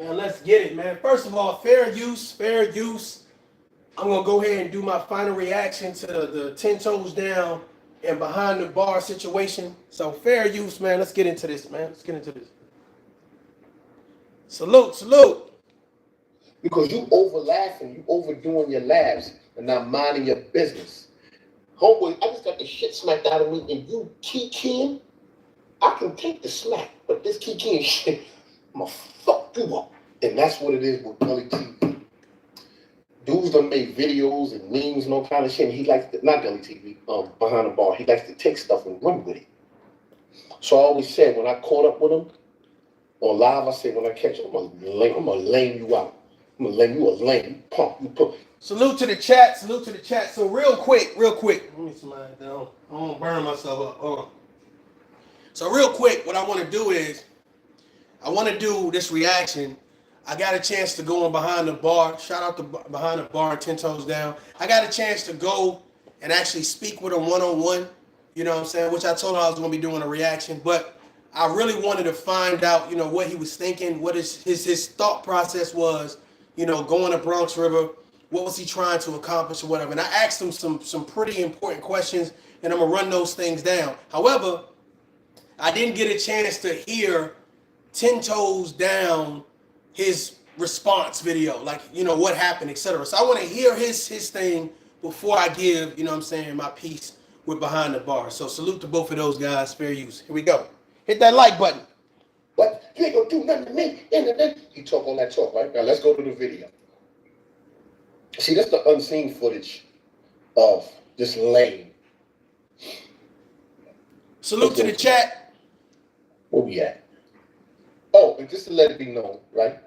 Man, let's get it, man. First of all, fair use, fair use. I'm gonna go ahead and do my final reaction to the 10 toes down and behind the bar situation. So fair use, man. Let's get into this, man. Let's get into this. Salute, salute. Because you over laughing, you overdoing your laughs, and not minding your business. Homeboy, I just got the shit smacked out of me, and you keying. I can take the smack, but this keying shit, I'ma fuck you up. And that's what it is with Gully TV. Dudes done made videos and memes and all kind of shit, and he likes to, not Gully TV, behind the bar, he likes to take stuff and run with it. So I always said, when I caught up with him, on live, I said, when I catch him, I'm gonna lame you out. I'm gonna lame you a lame punk. You put. Salute to the chat, salute to the chat. So real quick. Let me smile down. I don't burn myself up. Hold on. So real quick, what I want to do is, I want to do this reaction. I got a chance to go on behind the bar. Shout out to behind the bar, 10 toes down. I got a chance to go and actually speak with him one-on-one. You know what I'm saying? Which I told him I was going to be doing a reaction, but I really wanted to find out, what he was thinking, what his thought process was, going to Bronx River. What was he trying to accomplish or whatever? And I asked him some pretty important questions, and I'm going to run those things down. However, I didn't get a chance to hear 10 toes down his response video, like, what happened, etc. So I want to hear his thing before I give, my piece with behind the bar. So salute to both of those guys. Fair use. Here we go. Hit that like button. What? You ain't gonna do nothing to me. He talk on that talk, right? Now let's go to the video. See, that's the unseen footage of this lane. Salute to the chat. Where we at? Oh, and just to let it be known, right?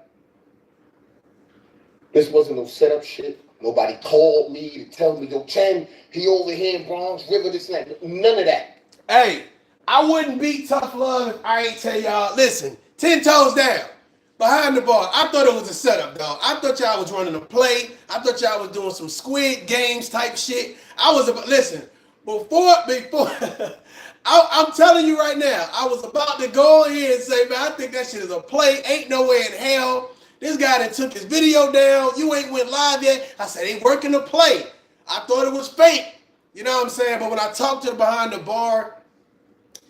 This wasn't no setup shit. Nobody called me to tell me, yo, Ken, he over here in Bronx River, this and that. None of that. Hey, I wouldn't beat ToughLove if I ain't tell y'all, listen, 10 toes down, behind the bar. I thought it was a setup, dog. I thought y'all was running a play. I thought y'all was doing some Squid Games type shit. Listen, before, I'm telling you right now, I was about to go in here and say, man, I think that shit is a play. Ain't no way in hell. This guy that took his video down, you ain't went live yet. I said, they working the play. I thought it was fake. You know what I'm saying? But when I talked to the behind the bar,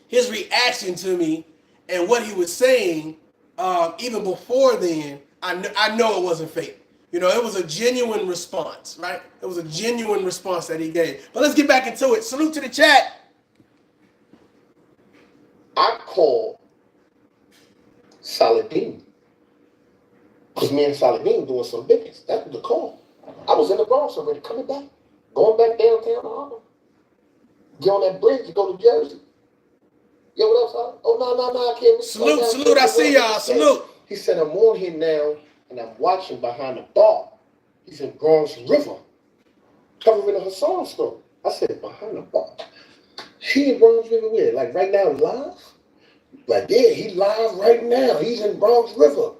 his reaction to me and what he was saying, even before then, I know it wasn't fake. It was a genuine response, right? It was a genuine response that he gave. But let's get back into it. Salute to the chat. I called Saladin. Because me and Saladin doing some business. That was the call. I was in the Bronx already, coming back. Going back downtown to Harlem. Get on that bridge to go to Jersey. Yo, what else? Oh, no, I can't. Salute, I see y'all. Salute. He said, I'm on here now, and I'm watching behind the bar. He's in Bronx River, covering a Hassan story. I said, behind the bar? He in Bronx River where? Like right now, live? Like, yeah, he live right now. He's in Bronx River.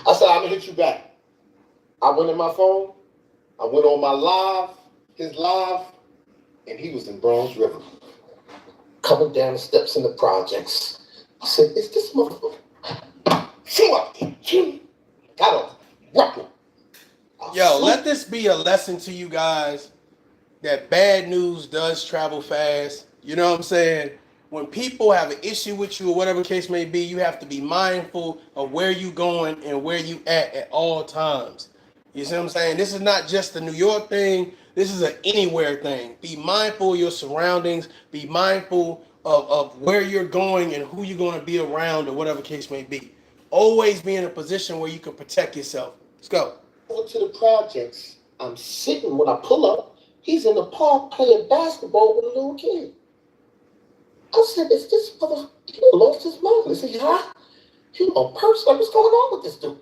I said, I'm going to hit you back. I went in my phone. I went on my live, his live, and he was in Bronx River. Coming down the steps in the projects. I said, is this motherfucker? See up there. Got him. Rock him. Yo, let this be a lesson to you guys that bad news does travel fast. You know what I'm saying? When people have an issue with you or whatever case may be, you have to be mindful of where you going and where you at all times. You see what I'm saying? This is not just a New York thing. This is an anywhere thing. Be mindful of your surroundings. Be mindful of where you're going and who you're going to be around or whatever case may be. Always be in a position where you can protect yourself. Let's go. Over to the projects. I'm sitting when I pull up. He's in the park playing basketball with a little kid. I said, is this mother, he lost his mind. I said, yeah, he on purse. Like, what's going on with this dude?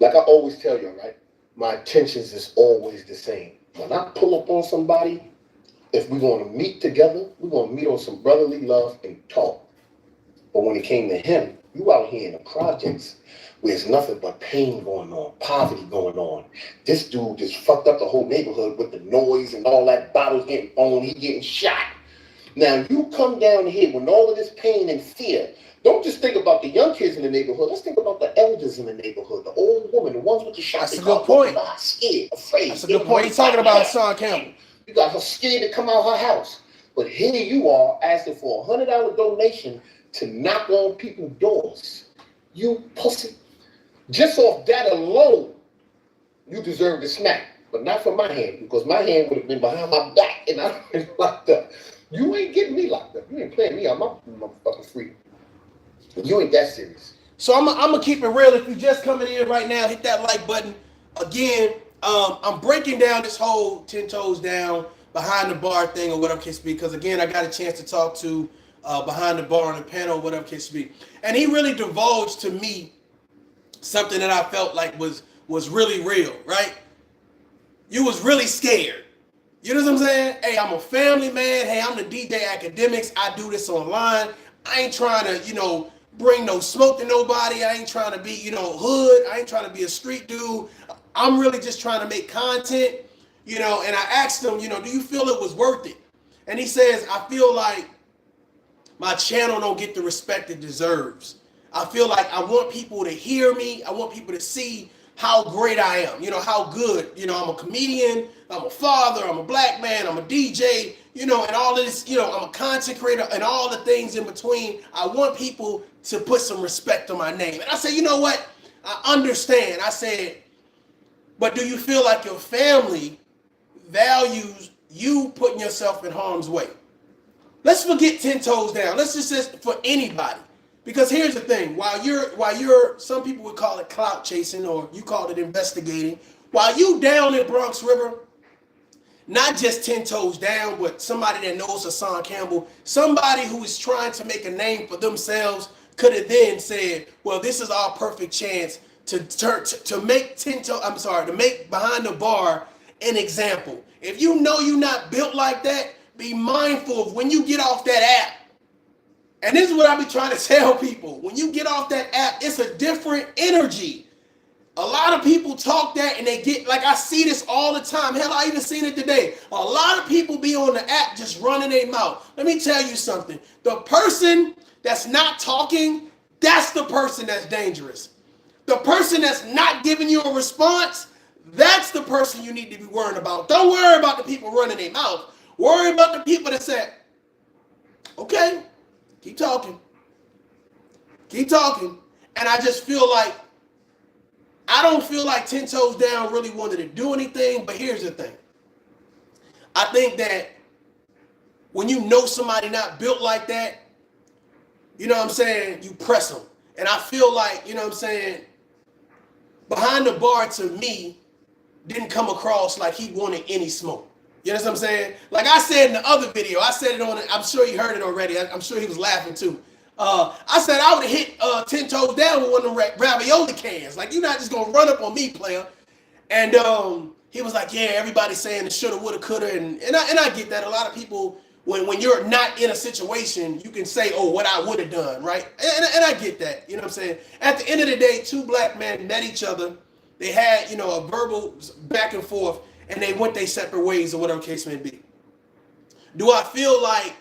Like I always tell you, right? My intentions is always the same. When I pull up on somebody, if we're going to meet together, we're going to meet on some brotherly love and talk. But when it came to him, you out here in the projects where there's nothing but pain going on, poverty going on. This dude just fucked up the whole neighborhood with the noise and all that, bottles getting thrown, he getting shot. Now you come down here with all of this pain and fear. Don't just think about the young kids in the neighborhood. Let's think about the elders in the neighborhood, the old woman, the ones with the shopping That's a good point. Scared, afraid. That's a good point. He's talking about Hassan Campbell. You got her scared to come out her house. But here you are asking for a $100 donation to knock on people's doors. You pussy. Just off that alone, you deserve to smack. But not from my hand, because my hand would have been behind my back and I would have been locked up. You ain't getting me locked up. You ain't playing me out my motherfucking freedom. You ain't that serious. So I'm gonna keep it real. If you just coming in right now, hit that like button. Again, I'm breaking down this whole 10 toes down behind the bar thing or whatever case be, because again, I got a chance to talk to behind the bar on the panel, whatever case be, and he really divulged to me something that I felt like was really real, right? You was really scared. You know what I'm saying? Hey, I'm a family man. Hey, I'm the DJ Academics. I do this online. I ain't trying to, bring no smoke to nobody. I ain't trying to be, hood. I ain't trying to be a street dude. I'm really just trying to make content, and I asked him, do you feel it was worth it? And he says, I feel like my channel don't get the respect it deserves. I feel like I want people to hear me. I want people to see how great I am, how good, I'm a comedian, I'm a father, I'm a black man, I'm a DJ, and all of this, I'm a content creator and all the things in between. I want people to put some respect on my name. And I said, you know what? I understand. I said, but do you feel like your family values you putting yourself in harm's way? Let's forget 10 toes down. Let's just for anybody. Because here's the thing, while you're, some people would call it clout chasing, or you call it investigating, while you down in Bronx River, not just 10 toes down, but somebody that knows Hassan Campbell, somebody who is trying to make a name for themselves could have then said, well, this is our perfect chance to make to make behind the bar an example. If you know you're not built like that, be mindful of when you get off that app. And this is what I be trying to tell people. When you get off that app, it's a different energy. A lot of people talk that and they get, like I see this all the time. Hell, I even seen it today. A lot of people be on the app just running their mouth. Let me tell you something. The person that's not talking, that's the person that's dangerous. The person that's not giving you a response, that's the person you need to be worrying about. Don't worry about the people running their mouth. Worry about the people that said, okay, keep talking. Keep talking. And I just feel like, I don't feel like 10 toes down really wanted to do anything, but here's the thing. I think that when you know somebody not built like that, you press them. And I feel like, behind the bar to me didn't come across like he wanted any smoke. You know what I'm saying? Like I said in the other video, I said it on it, I'm sure you heard it already. I'm sure he was laughing too. I said I would have hit 10 toes down with one of the ravioli cans. Like, you're not just gonna run up on me, player. And he was like, yeah, everybody's saying it shoulda, woulda, coulda, and I get that. A lot of people, when you're not in a situation, you can say, oh, what I would have done, right? And I get that. You know what I'm saying? At the end of the day, two black men met each other. They had, a verbal back and forth, and they went their separate ways or whatever case may be. Do I feel like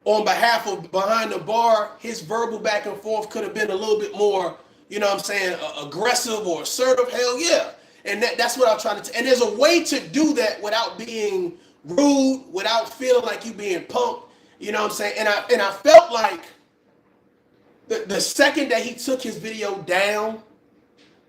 on behalf of behind the bar, his verbal back and forth could have been a little bit more, aggressive or assertive? Hell yeah. And that's what I'm trying to, and there's a way to do that without being rude, without feeling like you being punked, and I felt like the second that he took his video down,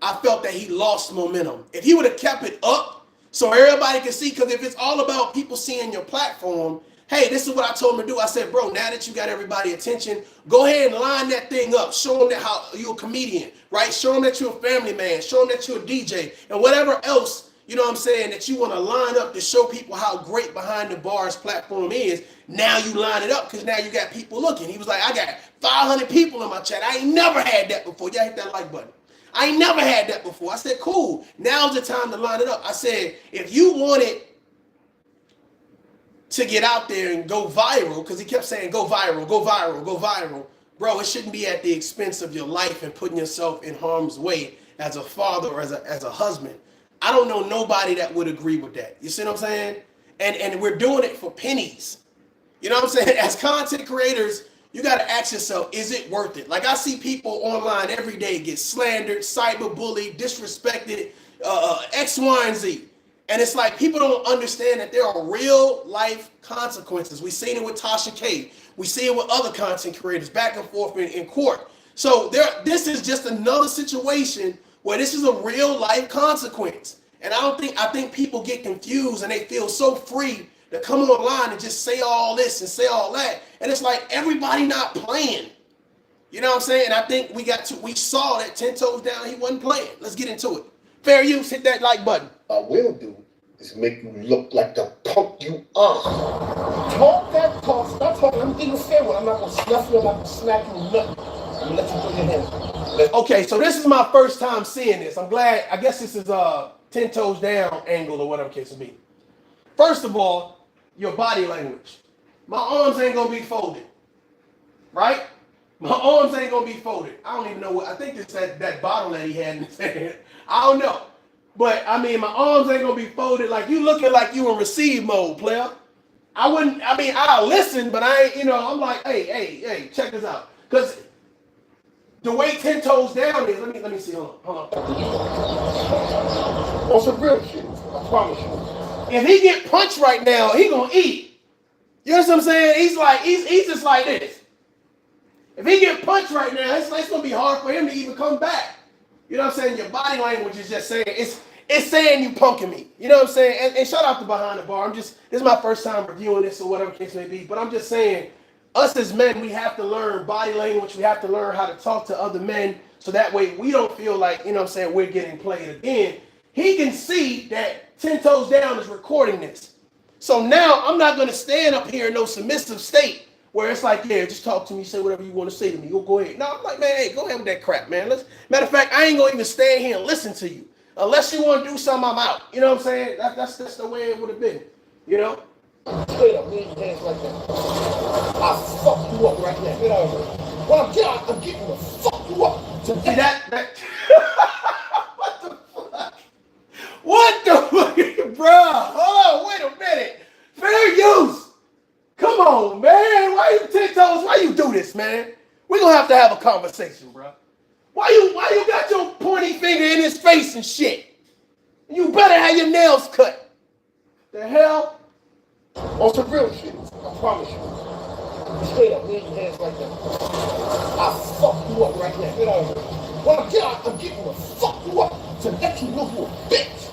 I felt that he lost momentum. If he would have kept it up so everybody can see, because if it's all about people seeing your platform, hey, this is what I told him to do. I said, bro, now that you got everybody attention, go ahead and line that thing up. Show them that how you're a comedian, right? Show them that you're a family man. Show them that you're a DJ. And whatever else, that you want to line up to show people how great Behind the Bars platform is. Now you line it up because now you got people looking. He was like, I got 500 people in my chat. I ain't never had that before. Y'all hit that like button. I ain't never had that before. I said, cool. Now's the time to line it up. I said, if you wanted to get out there and go viral, because he kept saying go viral, go viral, go viral. Bro, it shouldn't be at the expense of your life and putting yourself in harm's way as a father or as a husband. I don't know nobody that would agree with that. You see what I'm saying? And we're doing it for pennies. You know what I'm saying? As content creators, you got to ask yourself, is it worth it? Like I see people online every day get slandered, cyberbullied, disrespected, X, Y, and Z. And it's like people don't understand that there are real life consequences. We've seen it with Tasha K. We see it with other content creators back and forth in court. So this is just another situation where this is a real life consequence. And I think people get confused and they feel so free to come online and just say all this and say all that. And it's like everybody not playing. You know what I'm saying? And I think we saw that 10 toes down, he wasn't playing. Let's get into it. Fair use, hit that like button. I will do is make you look like the punk you are. Talk that talk, stop talking. I'm being fair one. I'm not gonna snuff you, I'm not gonna smack you, nothing. I'm gonna let you put your hands. Okay, so this is my first time seeing this. I'm glad, I guess this is 10 toes down angle or whatever case it be. First of all, your body language. My arms ain't gonna be folded, right? My arms ain't gonna be folded. I don't even know what, I think it's that bottle that he had in his hand. I don't know. But I mean, my arms ain't gonna be folded. Like you looking like you in receive mode, player. I'll listen, but I ain't, I'm like, hey, check this out. Cause the way 10 toes down is, let me see, hold on. On some real shit, I promise you. If he get punched right now, he gonna eat. You know what I'm saying? He's just like this. If he get punched right now, it's gonna be hard for him to even come back. You know what I'm saying? Your body language is just saying, it's saying you punking me. You know what I'm saying? And shout out to Behind the Bar. This is my first time reviewing this or whatever case may be. But I'm just saying, us as men, we have to learn body language. We have to learn how to talk to other men so that way we don't feel like, you know what I'm saying, we're getting played again. He can see that 10 toes down is recording this. So now I'm not going to stand up here in no submissive state where it's like, yeah, just talk to me, say whatever you want to say to me. You'll go ahead. No, I'm like, man, hey, go ahead with that crap, man. Matter of fact, I ain't going to even stand here and listen to you. Unless you want to do something, I'm out. You know what I'm saying? That's the way it would have been, you know? Straight up, lean your hands like that. I'll fuck you up right now. Get out of here. When I'm getting to fuck you up. So see that what the fuck? What the fuck, bro? Hold on, wait a minute. Fair use. Come on, man. Why you 10 toes? Why you do this, man? We're gonna have to have a conversation, bro. Why you got your pointy finger in his face and shit? You better have your nails cut. The hell? On some real shit, I promise you. Straight up, lean your hands like that. I'll fuck you up right now. Get out of here. When I'm getting to fuck you up to let you know you a bitch.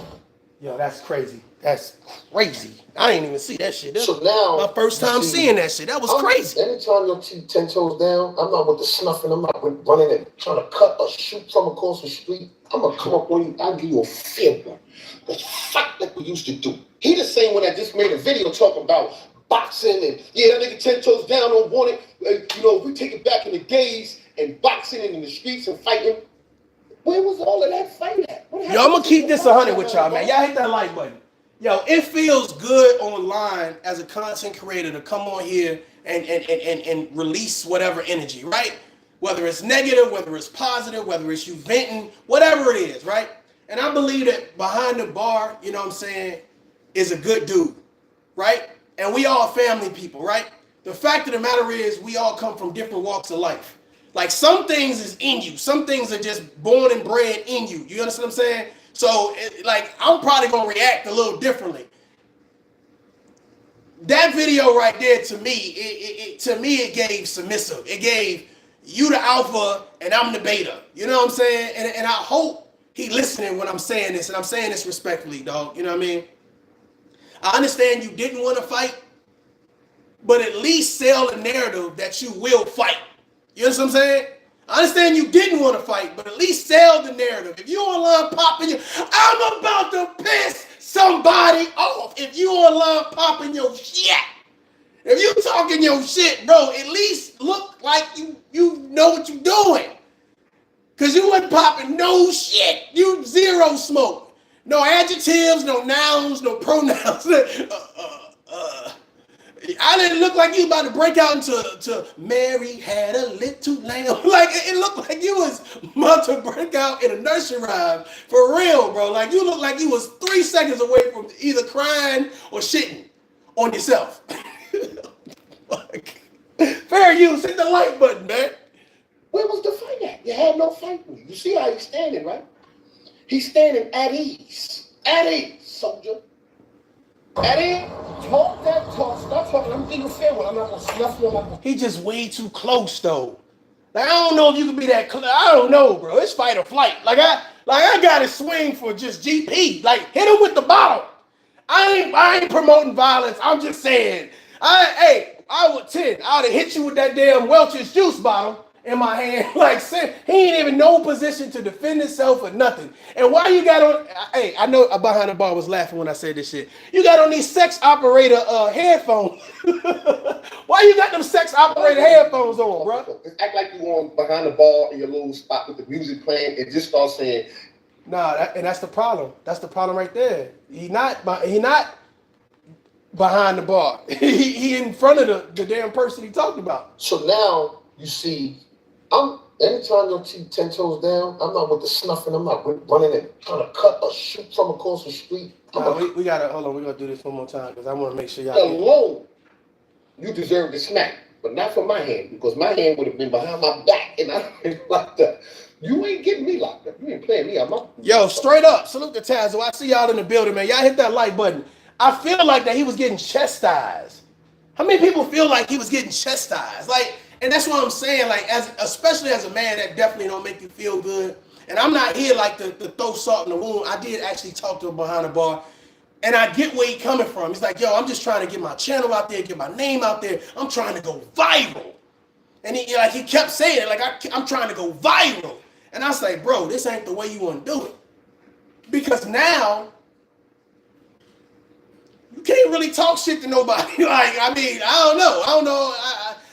Yo, that's crazy. That's crazy. I ain't even see that shit. So now, my first time seeing that shit. That was crazy. Anytime you'll see 10 toes down, I'm not with the snuffing. I'm not with running and trying to cut or shoot from across the street. I'm going to come up on you. I'll give you a fair one. Let's fight like we used to do. He the same one that just made a video talking about boxing and, yeah, that nigga 10 toes down don't want it. If we take it back in the days and boxing and in the streets and fighting, where was all of that fight at? Yo, I'm going to keep this 100 with y'all, man. Y'all hit that like button. Yo, it feels good online as a content creator to come on here and release whatever energy, right? Whether it's negative, whether it's positive, whether it's you venting, whatever it is, right? And I believe that Behind the Bar, you know what I'm saying, is a good dude, right? And we all family people, right? The fact of the matter is we all come from different walks of life. Like some things is in you. Some things are just born and bred in you. You understand what I'm saying? So, I'm probably going to react a little differently. That video right there, to me, it gave submissive. It gave you the alpha and I'm the beta. You know what I'm saying? And I hope he listening when I'm saying this, and I'm saying this respectfully, dog. You know what I mean? I understand you didn't want to fight, but at least sell the narrative that you will fight. You know what I'm saying? I understand you didn't want to fight, but at least sell the narrative. If you online popping I'm about to piss somebody off. If you online popping your shit, if you talking your shit, bro, at least look like you know what you're doing. Cause you wasn't popping no shit. You zero smoke. No adjectives, no nouns, no pronouns. I didn't look like you about to break out into Mary had a little lamb. Like it looked like you was about to break out in a nursery rhyme. For real, bro. Like you looked like you was 3 seconds away from either crying or shitting on yourself. fair use. Hit the like button, man. Where was the fight at? You had no fight with you. You see how he's standing, right? He's standing at ease. At ease, soldier. At ease. Talk that talk. Stop talking. I'm being fair one. I'm not going to snuff you. He just way too close, though. Like, I don't know if you can be that close. I don't know, bro. It's fight or flight. Like I got to swing for just GP. Like, hit him with the bottle. I ain't promoting violence. I'm just saying. I would have hit you with that damn Welch's juice bottle in my hand. Like, he ain't even no position to defend himself or nothing. And why you got on? Hey, I know behind the bar was laughing when I said this shit. You got on these sex operator headphones. Why you got them sex operator headphones on, bro? Just act like you on behind the bar in your little spot with the music playing and just start saying. Nah, and that's the problem. That's the problem right there. He not behind the bar. he in front of the damn person he talked about. So now you see, anytime you'll see 10 toes down, I'm not with the snuffing. I'm not running and trying to cut or shoot from across the street. We gotta hold on. We gotta do this one more time because I want to make sure y'all. Alone, you deserve the smack, but not from my hand because my hand would have been behind my back and I ain't like that. You ain't getting me locked up. You ain't playing me. Yo, straight up. Salute to Tazo. I see y'all in the building, man. Y'all hit that like button. I feel like that he was getting chastised. How many people feel like he was getting chastised? Like, and that's what I'm saying. Like, especially as a man, that definitely don't make you feel good. And I'm not here like to throw salt in the wound. I did actually talk to him behind the bar. And I get where he's coming from. He's like, yo, I'm just trying to get my channel out there, get my name out there. I'm trying to go viral. And he kept saying it, like, I'm trying to go viral. And I was like, bro, this ain't the way you want to do it. Because now, you can't really talk shit to nobody. Like, I mean, I don't know.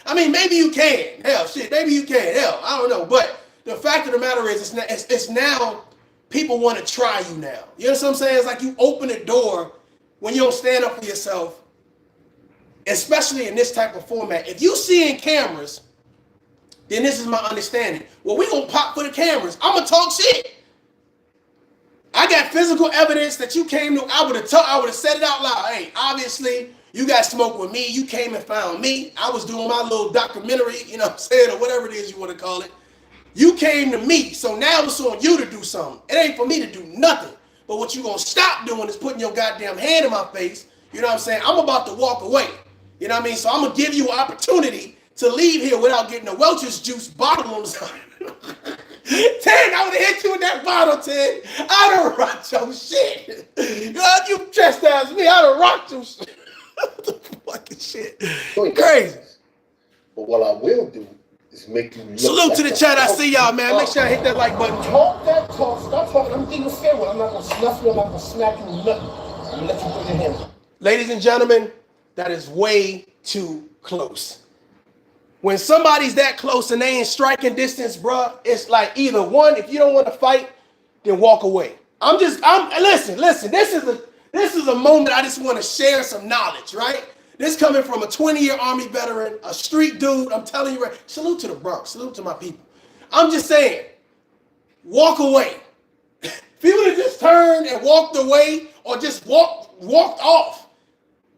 I mean, maybe you can. Hell, shit, maybe you can. Hell, I don't know. But the fact of the matter is, it's now, people want to try you now. You know what I'm saying? It's like you open the door when you don't stand up for yourself, especially in this type of format. If you seeing cameras, then this is my understanding. Well, we gonna pop for the cameras. I'm gonna talk shit. I got physical evidence that you came to. I would have said it out loud. Hey, obviously, you got smoke with me. You came and found me. I was doing my little documentary, you know what I'm saying, or whatever it is you want to call it. You came to me, so now it's on you to do something. It ain't for me to do nothing. But what you gonna stop doing is putting your goddamn hand in my face. You know what I'm saying? I'm about to walk away. You know what I mean? So I'm gonna give you an opportunity to leave here without getting a Welch's juice bottle on the side. Ted, I would have hit you with that bottle, Ted. I'd have rocked your shit. You chastised me, I'd have rocked your shit. The fucking shit. Crazy. But what I will do is make you look. Salute to the chat. I see y'all, man. Make sure I hit that like button. Talk that talk. Stop talking. I'm being fair one. I'm not going to snuff you. I'm not going to smack you with nothing. I'm going to let you put your hands up. Ladies and gentlemen, that is way too close. When somebody's that close and they ain't striking distance, bruh, it's like either one, if you don't want to fight, then walk away. Listen, this is a moment I just want to share some knowledge, right? This coming from a 20-year Army veteran, a street dude. I'm telling you, right? Salute to the Bronx. Salute to my people. I'm just saying, walk away. If you would have just turned and walked away or just walked off,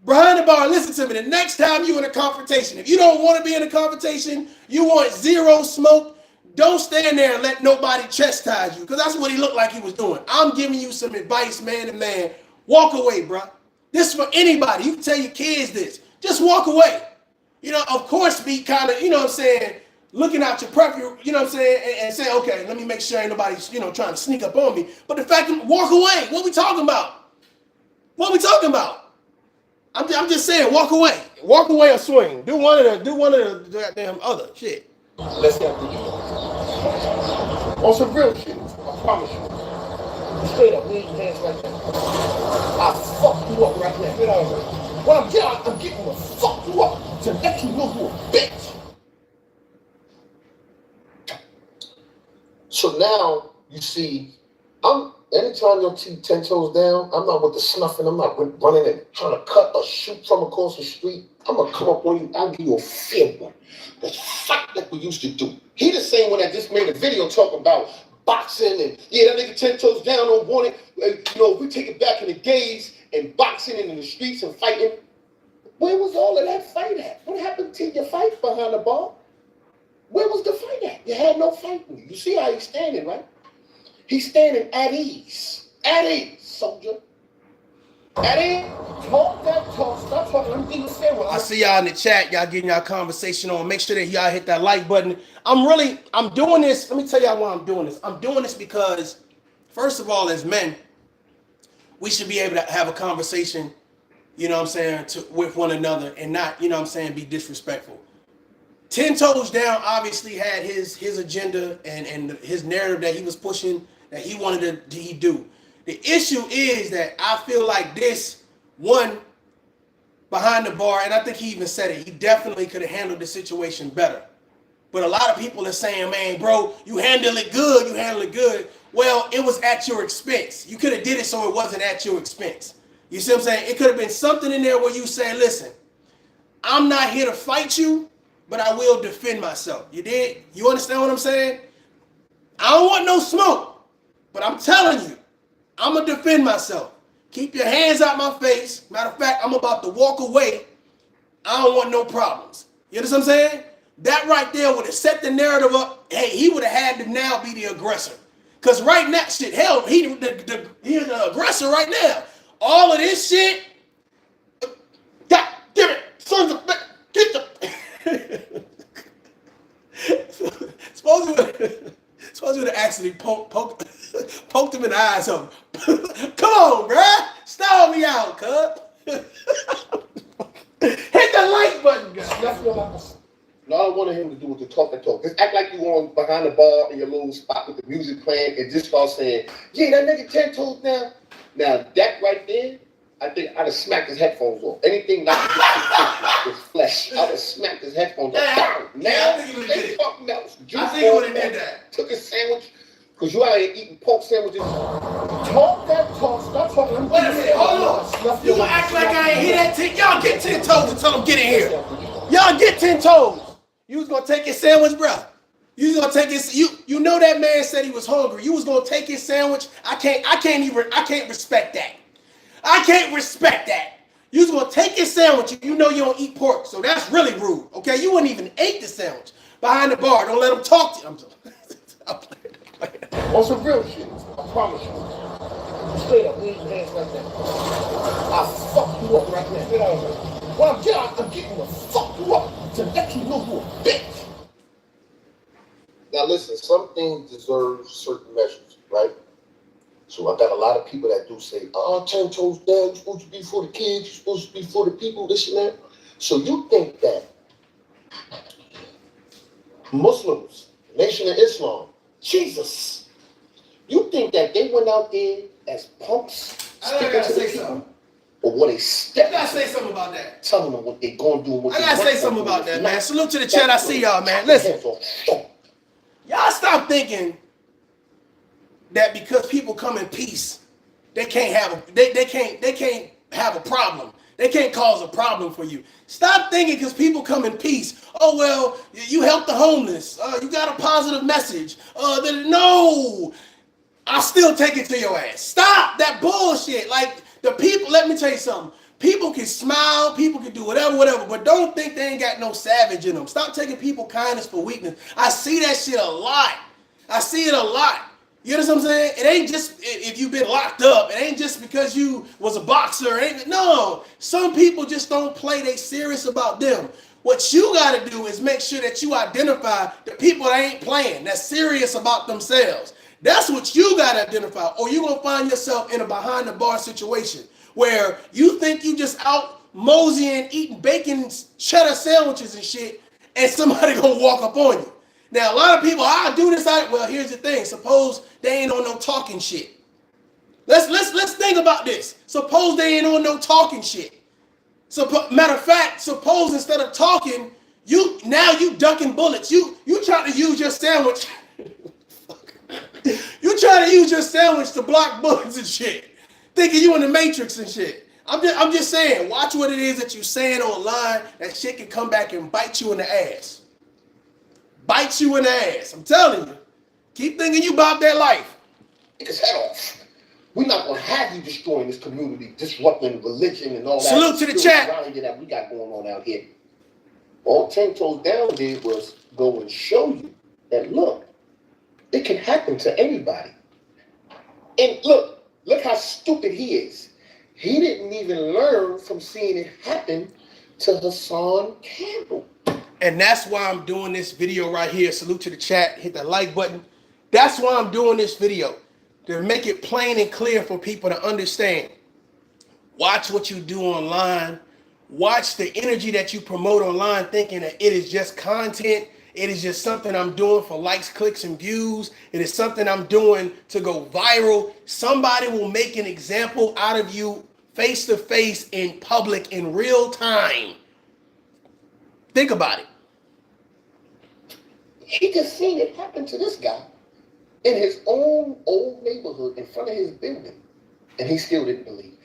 behind the bar, listen to me. The next time you're in a confrontation, if you don't want to be in a confrontation, you want zero smoke, don't stand there and let nobody chastise you, because that's what he looked like he was doing. I'm giving you some advice, man to man. Walk away, bro. This is for anybody. You can tell your kids this. Just walk away. You know, of course, be kind of, you know what I'm saying, looking out your preference, you know what I'm saying, and say, okay, let me make sure ain't nobody, you know, trying to sneak up on me. But the fact that walk away, what we talking about? What we talking about? I'm just saying, walk away. Walk away or swing. Do one of the goddamn other shit. Let's get the on some real shit. I promise you. Straight up, leave your hands right there. I'll fuck you up right now. Get out of here. What I'm getting to fuck you up to let you know you're a bitch. So now you see, anytime you'll see 10 toes down, I'm not with the snuffing. I'm not running and trying to cut or shoot from across the street. I'm going to come up on you. I'll give you a fair one. That's fight like we used to do. He the same one that just made a video talking about boxing and, yeah, that nigga 10 toes down don't want it. You know, if we take it back in the days and boxing and in the streets and fighting, Where was all of that fight at? What happened to your fight behind the bar? Where was the fight at? You had no fighting. You see how he's standing, right? He's standing at ease. At ease, soldier. At ease. Talk that talk. Stop talking. Let me say what I see y'all in the chat. Y'all getting y'all conversation on. Make sure that y'all hit that like button. I'm doing this. Let me tell y'all why I'm doing this. I'm doing this because, first of all, as men, we should be able to have a conversation, you know what I'm saying, with one another and not, you know what I'm saying, be disrespectful. 10 Toes Down obviously had his agenda and his narrative that he was pushing, that he wanted to do. The issue is that I feel like this one behind the bar, and I think he even said it, he definitely could have handled the situation better. But a lot of people are saying, man, bro, you handle it good, you handle it good. Well, it was at your expense. You could have did it so it wasn't at your expense. You see what I'm saying? It could have been something in there where you say, listen, I'm not here to fight you, but I will defend myself. You did? You understand what I'm saying? I don't want no smoke, but I'm telling you, I'm going to defend myself. Keep your hands out my face. Matter of fact, I'm about to walk away. I don't want no problems. You understand what I'm saying? That right there would have set the narrative up. Hey, he would have had to now be the aggressor. Because right now, shit, hell, he's the aggressor right now. All of this shit, God damn it, sons of bitch, get the... Suppose you would have actually poked him in the eyes. Come on, bruh. Stall me out, cuz. Hit the like button, guys. That's what I was. All I wanted him to do was to talk the talk. Just act like you on behind the bar in your little spot with the music playing and just start saying, yeah, that nigga 10 Toes Down. Now, that right there, I think I'd have smacked his headphones off. Anything like his flesh, I'd have smacked his headphones off. Now, they fucking else. I think he would have did that. Took a sandwich, because you out here eating pork sandwiches. Talk that talk. Stop talking. Wait a minute, hold on. You gonna act like I ain't hear that 10? Y'all get 10 toes and tell them get in here. Y'all get 10 toes. You was gonna take his sandwich, bro. You was gonna take his. You know that man said he was hungry. You was gonna take his sandwich. I can't respect that. I can't respect that. You was gonna take his sandwich. You know you don't eat pork, so that's really rude. Okay, you wouldn't even ate the sandwich behind the bar. Don't let him talk to you. I'm playing. On some real shit, I promise you. Straight up, we ain't dance like that. I'll fuck you up right now. Get out of here. When I'm getting to fuck you up to let you know you a bitch. Now listen, some things deserve certain measures, right? So I got a lot of people that do say, 10 toes down, you're supposed to be for the kids, you're supposed to be for the people, this and that. So you think that Muslims, Nation of Islam, Jesus, you think that they went out there as punks sticking to the people? Or what they step? I gotta say something about that. Telling them what they gonna do. I gotta say something about that, man. Salute to the chat. I see y'all, man. Listen, y'all stop thinking that because people come in peace, they can't have a problem. They can't cause a problem for you. Stop thinking because people come in peace. Oh well, you help the homeless. You got a positive message. No, I'll still take it to your ass. Stop that bullshit. Like. The people, let me tell you something. People can smile, people can do whatever, but don't think they ain't got no savage in them. Stop taking people kindness for weakness. I see that shit a lot. I see it a lot. You know what I'm saying? It ain't just if you've been locked up. It ain't just because you was a boxer. No, some people just don't play. They serious about them. What you got to do is make sure that you identify the people that ain't playing, that's serious about themselves. That's what you got to identify, or you're going to find yourself in a behind-the-bar situation where you think you just out moseying, eating bacon, cheddar sandwiches and shit, and somebody going to walk up on you. Now, a lot of people, I do this. Well, here's the thing. Suppose they ain't on no talking shit. Let's think about this. Suppose they ain't on no talking shit. Matter of fact, suppose instead of talking, you ducking bullets. You try to use your sandwich. You try to use your sandwich to block bullets and shit, thinking you in the Matrix and shit. I'm just saying, watch what it is that you saying online. That shit can come back and bite you in the ass. Bite you in the ass. I'm telling you. Keep thinking you about that life. Take his head off. We're not gonna have you destroying this community, disrupting religion and all that. Salute to the chat. That we got going on out here. All 10 Toes Down did was go and show you that look, it can happen to anybody. And look how stupid he is. He didn't even learn from seeing it happen to Hassan Campbell. And that's why I'm doing this video right here. Salute to the chat. Hit the like button. That's why I'm doing this video. To make it plain and clear for people to understand. Watch what you do online. Watch the energy that you promote online, thinking that it is just content. It is just something I'm doing for likes, clicks, and views. It is something I'm doing to go viral. Somebody will make an example out of you face to face in public in real time. Think about it. He just seen it happen to this guy in his own old neighborhood in front of his building, and he still didn't believe.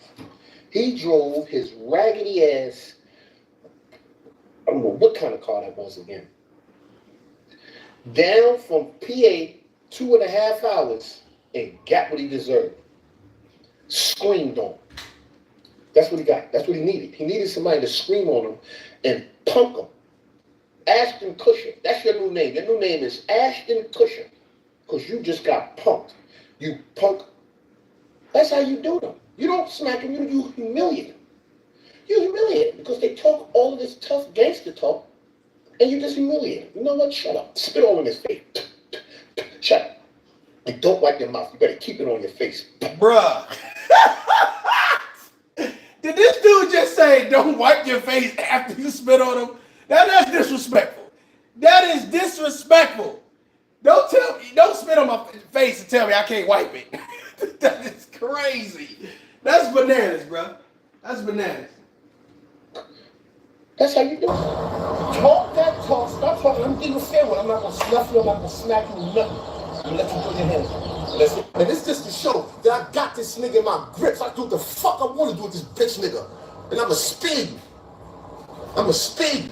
He drove his raggedy ass, I don't know what kind of car that was again, down from PA 2.5 hours and got what he deserved. Screamed on him. That's what he got. That's what he needed. He needed somebody to scream on him and punk him. Ashton Kutcher. That's your new name. Your new name is Ashton Kutcher. Because you just got punked. You punk. That's how you do them. You don't smack them, you humiliate them. You humiliate them because they talk all of this tough gangster talk and you just humiliate them. You know what? Shut up. Spit all in his face. Shut up. And don't wipe your mouth. You better keep it on your face. Bruh. Did this dude just say don't wipe your face after you spit on him? That's disrespectful. That is disrespectful. Don't spit on my face and tell me I can't wipe it. That is crazy. That's bananas, bro. That's bananas. That's how you do it. Talk that talk. Stop talking. I'm getting fair with. I'm not gonna snuff you. I'm not gonna smack you. Nothing. I'm gonna let you put your hands on. That's it. And it's just to show that I got this nigga in my grips. I do what the fuck I want to do with this bitch nigga. And I'ma spin you. I'ma spin you.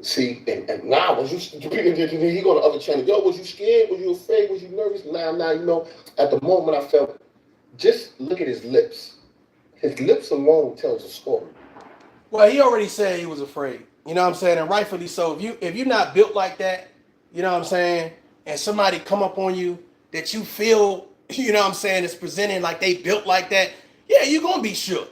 See, and now, was you, he go to other channels, yo, was you scared? Was you afraid? Was you nervous? Now, you know, at the moment I felt, just look at his lips. His lips alone tells a story. Well, he already said he was afraid. You know what I'm saying? And rightfully so. If you're not built like that, you know what I'm saying, and somebody come up on you that you feel, you know what I'm saying, is presenting like they built like that, yeah, you're going to be shook.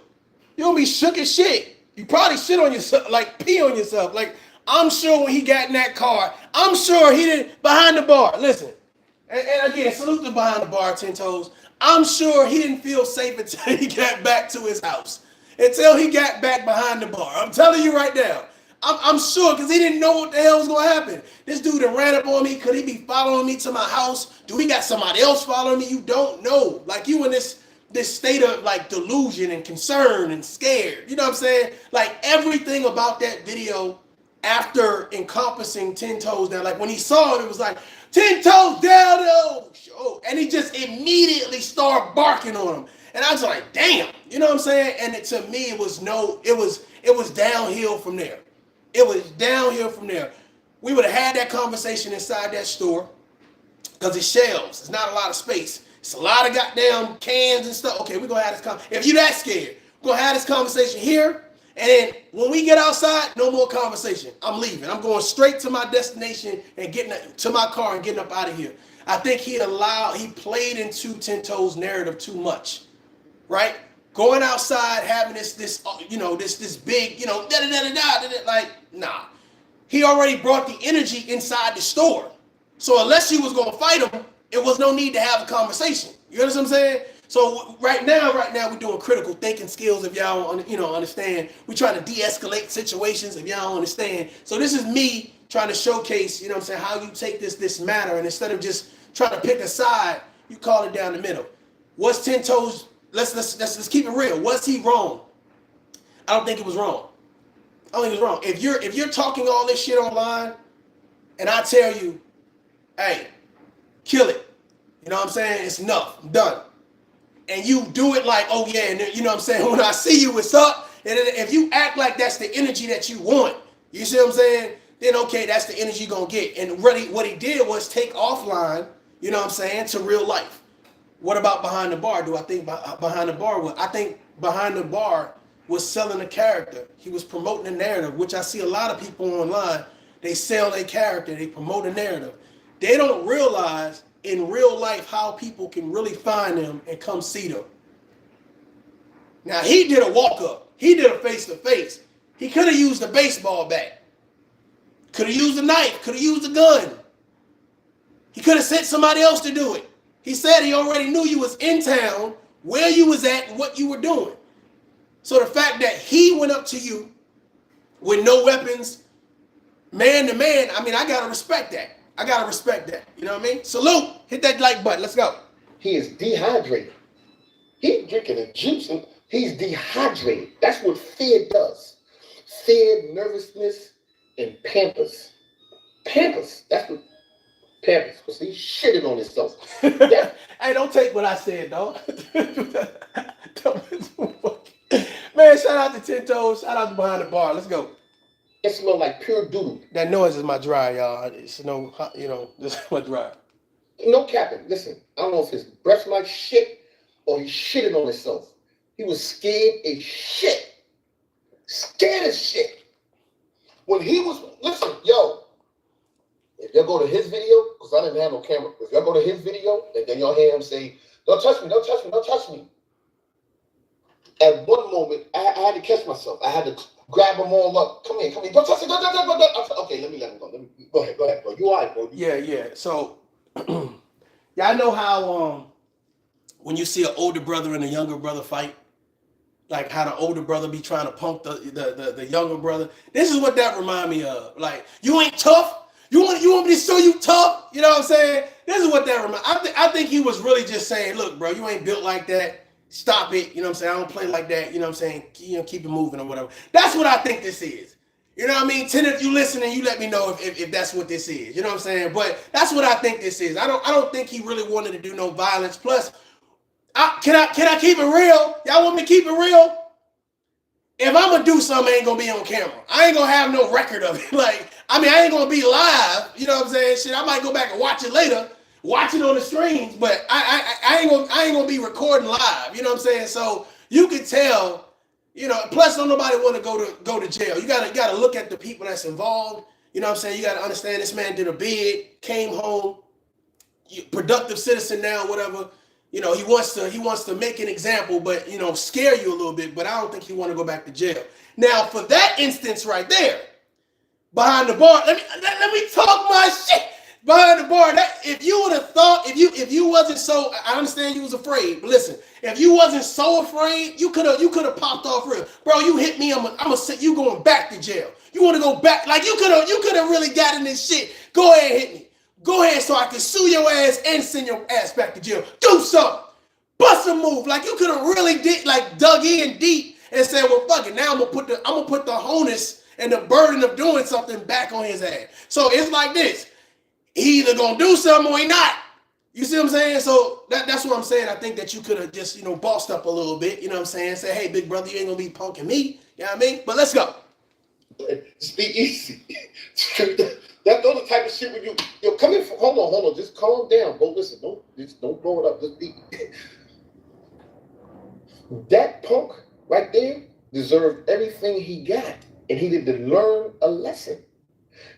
You're going to be shook as shit. You probably shit on yourself, like pee on yourself. Like, I'm sure when he got in that car, I'm sure he didn't, behind the bar, listen, and again, salute to behind the bar, 10 Toes. I'm sure he didn't feel safe until he got back to his house, until he got back behind the bar. I'm telling you right now. I'm sure, because he didn't know what the hell was going to happen. This dude that ran up on me, could he be following me to my house? Do we got somebody else following me? You don't know. Like, you in this state of, like, delusion and concern and scared. You know what I'm saying? Like, everything about that video, after encompassing 10 Toes Down, like when he saw it, it was like 10 Toes Down, oh, and he just immediately started barking on him, and I was like, damn, you know what I'm saying? And to me, it was downhill from there. It was downhill from there. We would have had that conversation inside that store because it's shelves. It's not a lot of space. It's a lot of goddamn cans and stuff. Okay, we're gonna have this conversation. If you're that scared, we're gonna have this conversation here. And then when we get outside, no more conversation. I'm leaving. I'm going straight to my destination and getting to my car and getting up out of here. I think he played into 10 Toes' narrative too much, right? Going outside, having this big, like, nah. He already brought the energy inside the store. So unless you was going to fight him, it was no need to have a conversation. You understand what I'm saying? So right now, we're doing critical thinking skills. If y'all, understand, we're trying to de-escalate situations. If y'all don't understand, so this is me trying to showcase, you know what I'm saying, how you take this matter, and instead of just trying to pick a side, you call it down the middle. What's 10 Toes? Let's keep it real. Was he wrong? I don't think it was wrong. I don't think it was wrong. If you're talking all this shit online, and I tell you, hey, kill it. You know what I'm saying? It's enough. I'm done. And you do it like, oh yeah, and you know what I'm saying? When I see you, it's up. And if you act like that's the energy that you want, you see what I'm saying? then okay, that's the energy you're gonna get. And really what he did was take offline, you know what I'm saying, to real life. What about behind the bar? Do I think behind the bar was? I think behind the bar was selling a character. He was promoting a narrative, which I see a lot of people online. They sell a character, they promote a narrative. They don't realize in real life how people can really find them and come see them. Now, he did a walk-up. He did a face-to-face. He could have used a baseball bat. Could have used a knife. Could have used a gun. He could have sent somebody else to do it. He said he already knew you was in town, where you was at, and what you were doing. So the fact that he went up to you with no weapons, man to man, I mean, I got to respect that. I got to respect that. You know what I mean? Salute. Hit that like button. Let's go. He is dehydrated. He's drinking a juice and he's dehydrated. That's what fear does. Fear, nervousness, and pampers. Pampers. That's what Pampers. Because he's shitting on himself. Hey, don't take what I said, dog. Man, shout out to 10 Toes. Shout out to Behind the Bar. Let's go. It smells like pure doodle. That noise is my dry, y'all. It's no, you know, this is my dry. No capping. Listen, I don't know if his breath like shit or he's shitting on himself. He was scared as shit. Scared as shit. When he was, listen, yo, if y'all go to his video, because I didn't have no camera, if y'all go to his video, and then y'all hear him say, don't touch me, don't touch me, don't touch me. At one moment, I had to catch myself. I had to grab them all up. Come here, don't touch me, don't. Okay, let him go. Go ahead, bro. You all right, bro. Yeah. So, y'all know how when you see an older brother and a younger brother fight, like how the older brother be trying to punk the younger brother. This is what that remind me of. Like, you ain't tough. You want me to show you tough? You know what I'm saying? This is what that remind. I think he was really just saying, look, bro, you ain't built like that. Stop it. You know what I'm saying? I don't play like that. You know what I'm saying? Keep it moving or whatever. That's what I think this is. You know what I mean? Ten, if you listen and you let me know if that's what this is. You know what I'm saying? But that's what I think this is. I don't think he really wanted to do no violence. Plus, can I keep it real? Y'all want me to keep it real? If I'm gonna do something, I ain't gonna be on camera. I ain't gonna have no record of it. Like, I mean, I ain't gonna be live. You know what I'm saying? Shit, I might go back and watch it later, watch it on the screens, but I ain't gonna be recording live. You know what I'm saying? So you can tell, you know. Plus, don't nobody want to go to jail. You gotta look at the people that's involved. You know what I'm saying? You gotta understand this man did a bid, came home, productive citizen now, whatever. You know, he wants to make an example, but, you know, scare you a little bit, but I don't think he want to go back to jail. Now, for that instance right there, behind the bar, let me talk my shit. Behind the bar, that if you would have thought, if you wasn't so, I understand you was afraid, but listen, if you wasn't so afraid, you could have popped off real. Bro, you hit me, I'm gonna say you going back to jail. You want to go back, like you could have really gotten this shit. Go ahead and hit me. Go ahead so I can sue your ass and send your ass back to jail. Do something. Bust a move. Like you could have really dug in deep and said, well, fuck it. Now I'm gonna put the onus and the burden of doing something back on his ass. So it's like this. He either gonna do something or he not. You see what I'm saying? So that's what I'm saying. I think that you could have just, you know, bossed up a little bit. You know what I'm saying? Say, hey, big brother, you ain't gonna be punking me. You know what I mean? But let's go. Just be easy. That's the type of shit when you come in. Hold on. Just calm down. Go listen. Don't blow it up. Just be. That punk right there deserved everything he got, and he needed to learn a lesson.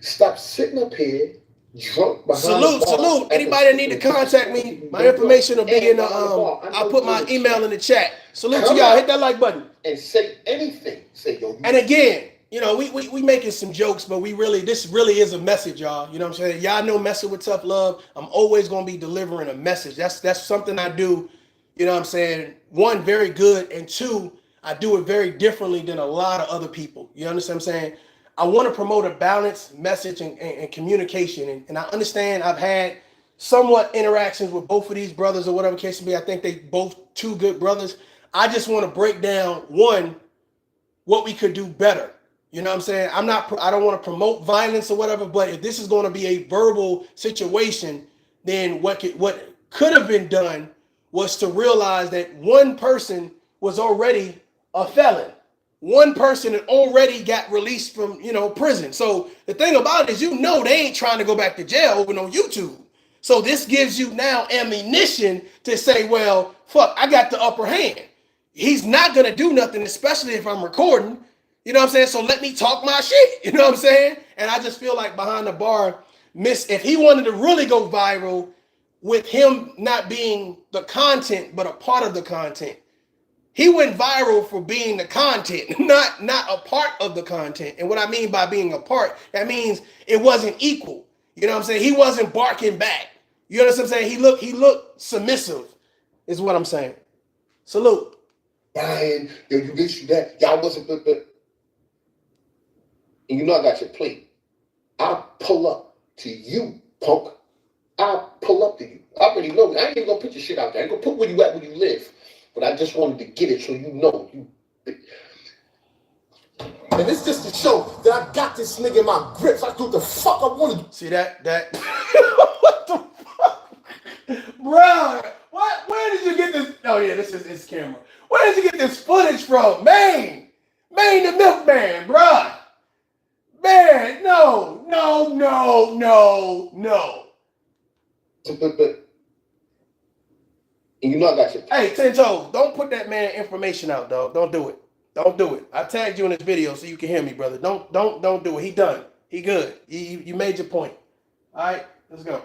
Stop sitting up here drunk behind Salute. Anybody that need to contact me, my information will be in the I'll put my email in the chat. Salute to y'all. Hit that like button and say anything. Say yo. And again, you know, we making some jokes, but this really is a message, y'all. You know what I'm saying? Y'all know messing with ToughLove. I'm always gonna be delivering a message. That's something I do, you know what I'm saying? One, very good, and two, I do it very differently than a lot of other people. You understand what I'm saying? I want to promote a balanced message and communication. And I understand I've had somewhat interactions with both of these brothers or whatever case may be. I think they both two good brothers. I just want to break down, one, what we could do better. You know what I'm saying? I don't want to promote violence or whatever, but if this is going to be a verbal situation, then what could have been done was to realize that one person was already a felon. one person that already got released from, prison. So the thing about it is, they ain't trying to go back to jail over on YouTube. So this gives you now ammunition to say, well, fuck, I got the upper hand. He's not going to do nothing, especially if I'm recording. You know what I'm saying? So let me talk my shit. You know what I'm saying? And I just feel like behind the bar, if he wanted to really go viral with him not being the content, but a part of the content, he went viral for being the content, not a part of the content. And what I mean by being a part, that means it wasn't equal. You know what I'm saying? He wasn't barking back. You understand what I'm saying? He looked submissive, is what I'm saying. Salute. Brian, yo, you this, you that. Y'all wasn't good. And I got your plate. I'll pull up to you, punk. I'll pull up to you. I already know. I ain't even gonna put your shit out there. I ain't gonna put where you at, where you live. But I just wanted to get it so you know. And it's just to show that I got this nigga in my grips. I do what the fuck I want to do. See that? What the fuck? Bro, where did you get this? Oh yeah, this is his camera. Where did you get this footage from? Maine the milkman, bruh. Man, no. But and I got your... Hey, Tenjo, don't put that man information out, dog. Don't do it. Don't do it. I tagged you in this video so you can hear me, brother. Don't do it. He done. He good. You made your point. All right, let's go.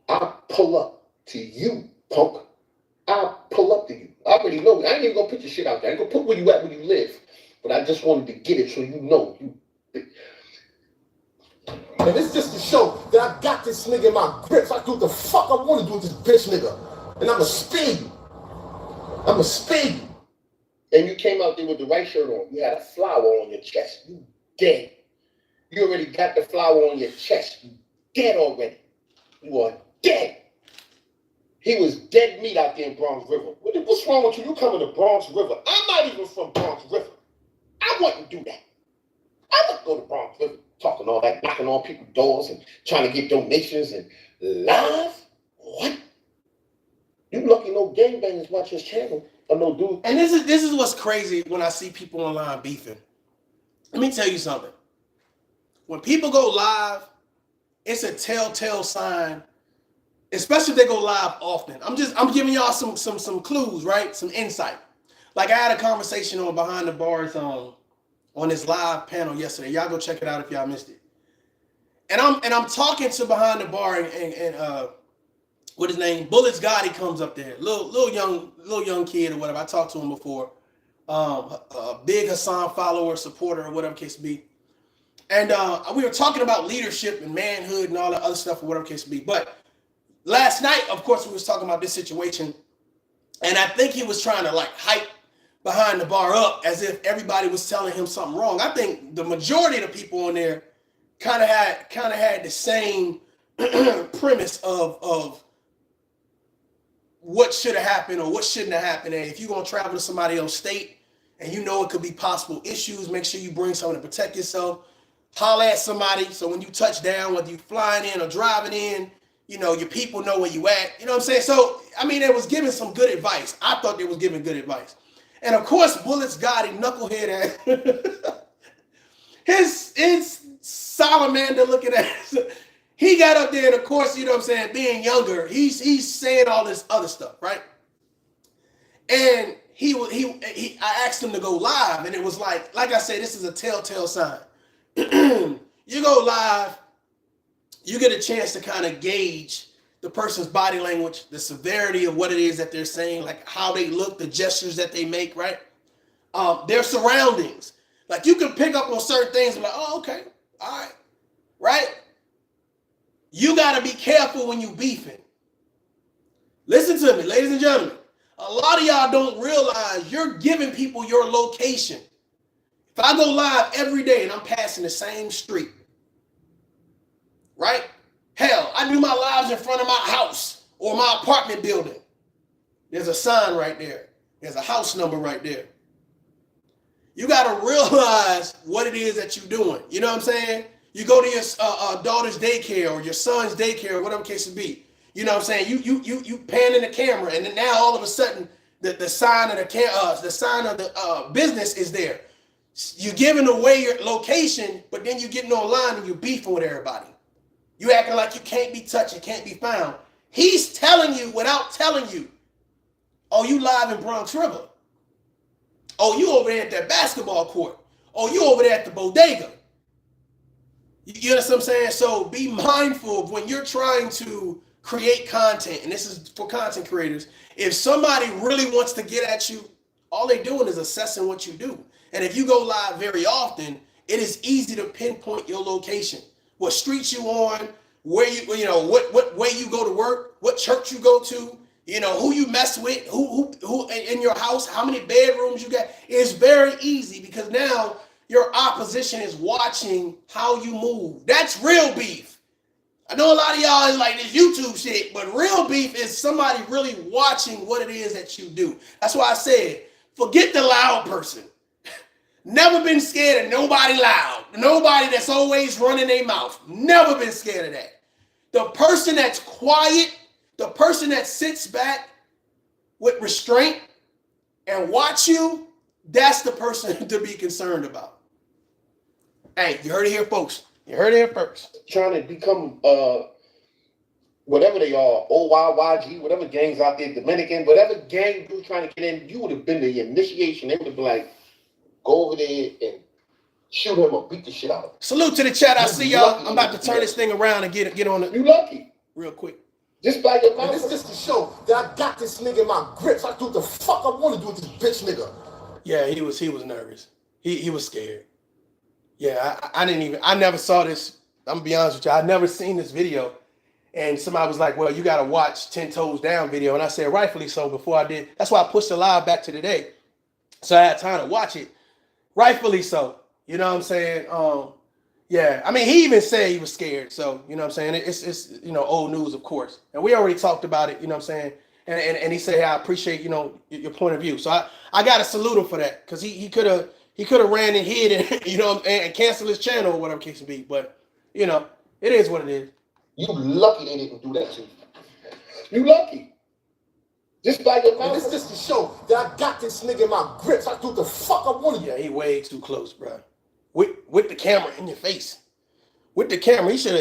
I'll pull up to you, punk. I'll pull up to you. I already know. I ain't even gonna put your shit out there. I ain't gonna put where you at, where you live. But I just wanted to get it so you know. And it's just to show that I got this nigga in my grips. I do what the fuck I want to do with this bitch nigga. And I'ma speed you. I'ma speed you. And you came out there with the right shirt on. You had a flower on your chest. You dead. You already got the flower on your chest. You dead already. You are dead. He was dead meat out there in Bronx River. What's wrong with you? You coming to Bronx River. I'm not even from Bronx River. I wouldn't do that. I wouldn't go to Bronx River talking all that, knocking on people's doors and trying to get donations and live. What? You lucky no gangbangers watch his channel or no dude. And this is what's crazy when I see people online beefing. Let me tell you something. When people go live, it's a telltale sign, especially if they go live often. I'm giving y'all some clues, right? Some insight. Like I had a conversation on Behind the Bars on this live panel yesterday. Y'all go check it out if y'all missed it. And I'm talking to Behind the Bar and what his name? Bullets Gotti comes up there. Little young kid or whatever. I talked to him before. A big Hassan follower, supporter, or whatever case be. And we were talking about leadership and manhood and all that other stuff or whatever case be. But last night, of course, we was talking about this situation. And I think he was trying to like hype Behind the Bar up as if everybody was telling him something wrong. I think the majority of the people on there kind of had the same premise of what should have happened or what shouldn't have happened. And if you're going to travel to somebody else's state and you know it could be possible issues, make sure you bring something to protect yourself. Holler at somebody so when you touch down, whether you're flying in or driving in, your people know where you at. You know what I'm saying? So, I mean, it was giving some good advice. I thought they was giving good advice. And of course, Bullets Gotti, knucklehead ass, his salamander looking at he got up there and of course, you know what I'm saying, being younger, he's saying all this other stuff, right? And I asked him to go live and it was like I said, this is a telltale sign. You go live, you get a chance to kind of gauge the person's body language, the severity of what it is that they're saying, like how they look, the gestures that they make, right? Their surroundings. Like you can pick up on certain things and like, oh, okay, all right, right? You got to be careful when you beefing. Listen to me, ladies and gentlemen. A lot of y'all don't realize you're giving people your location. If I go live every day and I'm passing the same street, right? Hell, I do my lives in front of my house or my apartment building. There's a sign right there. There's a house number right there. You got to realize what it is that you're doing. You know what I'm saying? You go to your daughter's daycare or your son's daycare or whatever case it be. You know what I'm saying? You pan in the camera and then now all of a sudden the sign of the sign of the business is there. You're giving away your location, but then you're getting online and you're beefing with everybody. You acting like you can't be touched and can't be found. He's telling you without telling you, oh, you live in Bronx River. Oh, you over there at that basketball court. Oh, you over there at the bodega. You understand what I'm saying? So be mindful of when you're trying to create content, and this is for content creators. If somebody really wants to get at you, all they're doing is assessing what you do. And if you go live very often, it is easy to pinpoint your location, what streets you on, where you know what way you go to work, what church you go to, you know who you mess with, who in your house, how many bedrooms you got. It's very easy because now your opposition is watching how you move. That's real beef. I know a lot of y'all is like this YouTube shit, but real beef is somebody really watching what it is that you do. That's why I said, forget the loud person. Never been scared of nobody loud. Nobody that's always running their mouth. Never been scared of that. The person that's quiet, the person that sits back with restraint and watch you, that's the person to be concerned about. Hey, you heard it here, folks. You heard it here first. Trying to become whatever they are, OYYG, whatever gangs out there, Dominican, whatever gang you trying to get in, you would have been the initiation. They would have been like, go over there and shoot him or beat the shit out of him. Salute to the chat. I see y'all. I'm about to turn this thing around and get on it. You lucky. Real quick. Just by your mouth. This is just to show that I got this nigga in my grips. I do what the fuck I want to do with this bitch nigga. Yeah, he was nervous. He was scared. Yeah, I never saw this. I'm gonna be honest with you. I'd never seen this video. And somebody was like, well, you gotta watch 10 Toes Down video. And I said, rightfully so, before I did. That's why I pushed the live back to today. So I had time to watch it. Rightfully so. You know what I'm saying? Yeah. I mean, he even said he was scared. So, you know what I'm saying? It's you know, old news, of course. And we already talked about it, you know what I'm saying? And he said, hey, I appreciate, you know, your point of view. So I gotta salute him for that. Because he could have ran and hid and, you know, and canceled his channel or whatever case it be. But, you know, it is what it is. You lucky they didn't do that to you. You lucky. Just by your mouth. This is just to show that I got this nigga in my grips. I do what the fuck I want to do. Yeah, he way too close, bro. With the camera in your face. With the camera, he should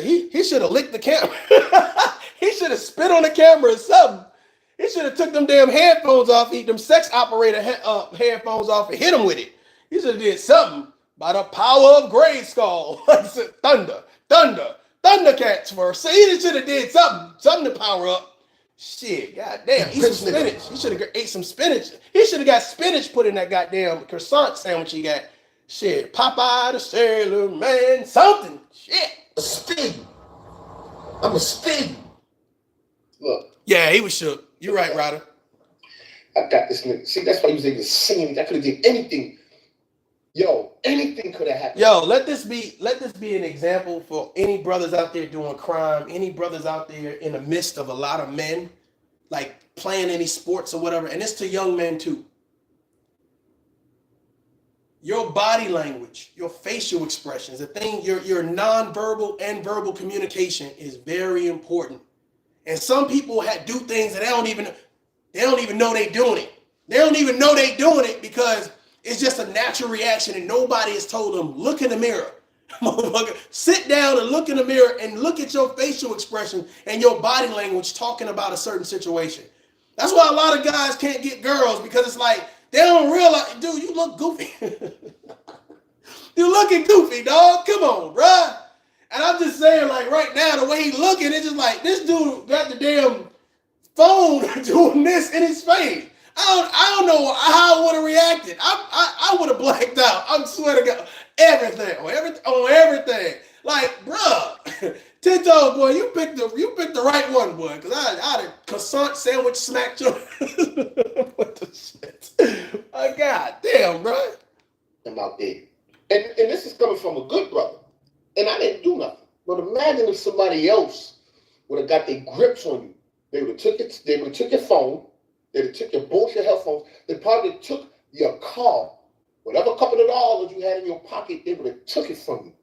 have licked the camera. He should have spit on the camera or something. He should have took them damn headphones off, them sex operator headphones off and hit him with it. He should have did something by the power of Grayskull. Thundercats first. So he should have did something to power up. Shit, goddamn, eat some spinach. He should have ate some spinach. He should have got spinach put in that goddamn croissant sandwich he got. Shit, Popeye the Sailor Man, something. Shit. I'm a spin. Look. Yeah, he was shook. You're right, Ryder. I got this nigga. See, that's why he was able to sing. I could have did anything. Yo, anything could have happened. Yo, let this be an example for any brothers out there doing crime, any brothers out there in the midst of a lot of men, like playing any sports or whatever, and it's to young men too. Your body language, your facial expressions, the thing, your nonverbal and verbal communication is very important. And some people do things and they don't even know they doing it. They don't even know they doing it because it's just a natural reaction and nobody has told them, look in the mirror. Sit down and look in the mirror and look at your facial expression and your body language talking about a certain situation. That's why a lot of guys can't get girls because it's like, they don't realize, dude, you look goofy. You looking goofy, dog. Come on, bruh. And I'm just saying, like, right now, the way he looking, it's just like, this dude got the damn phone doing this in his face. I don't know how I would have reacted. I would have blacked out. I swear to God. Everything. On everything. Like, bruh. Tito, boy, you picked the right one, boy. Because I'd have croissant sandwich smacked you. What the shit? Oh, God damn, bro. I'm out there. And this is coming from a good brother. And I didn't do nothing. But imagine if somebody else would have got their grips on you. They would have took your phone. They would have took your bullshit headphones. They probably took your car. Whatever couple of dollars you had in your pocket, they would have took it from you.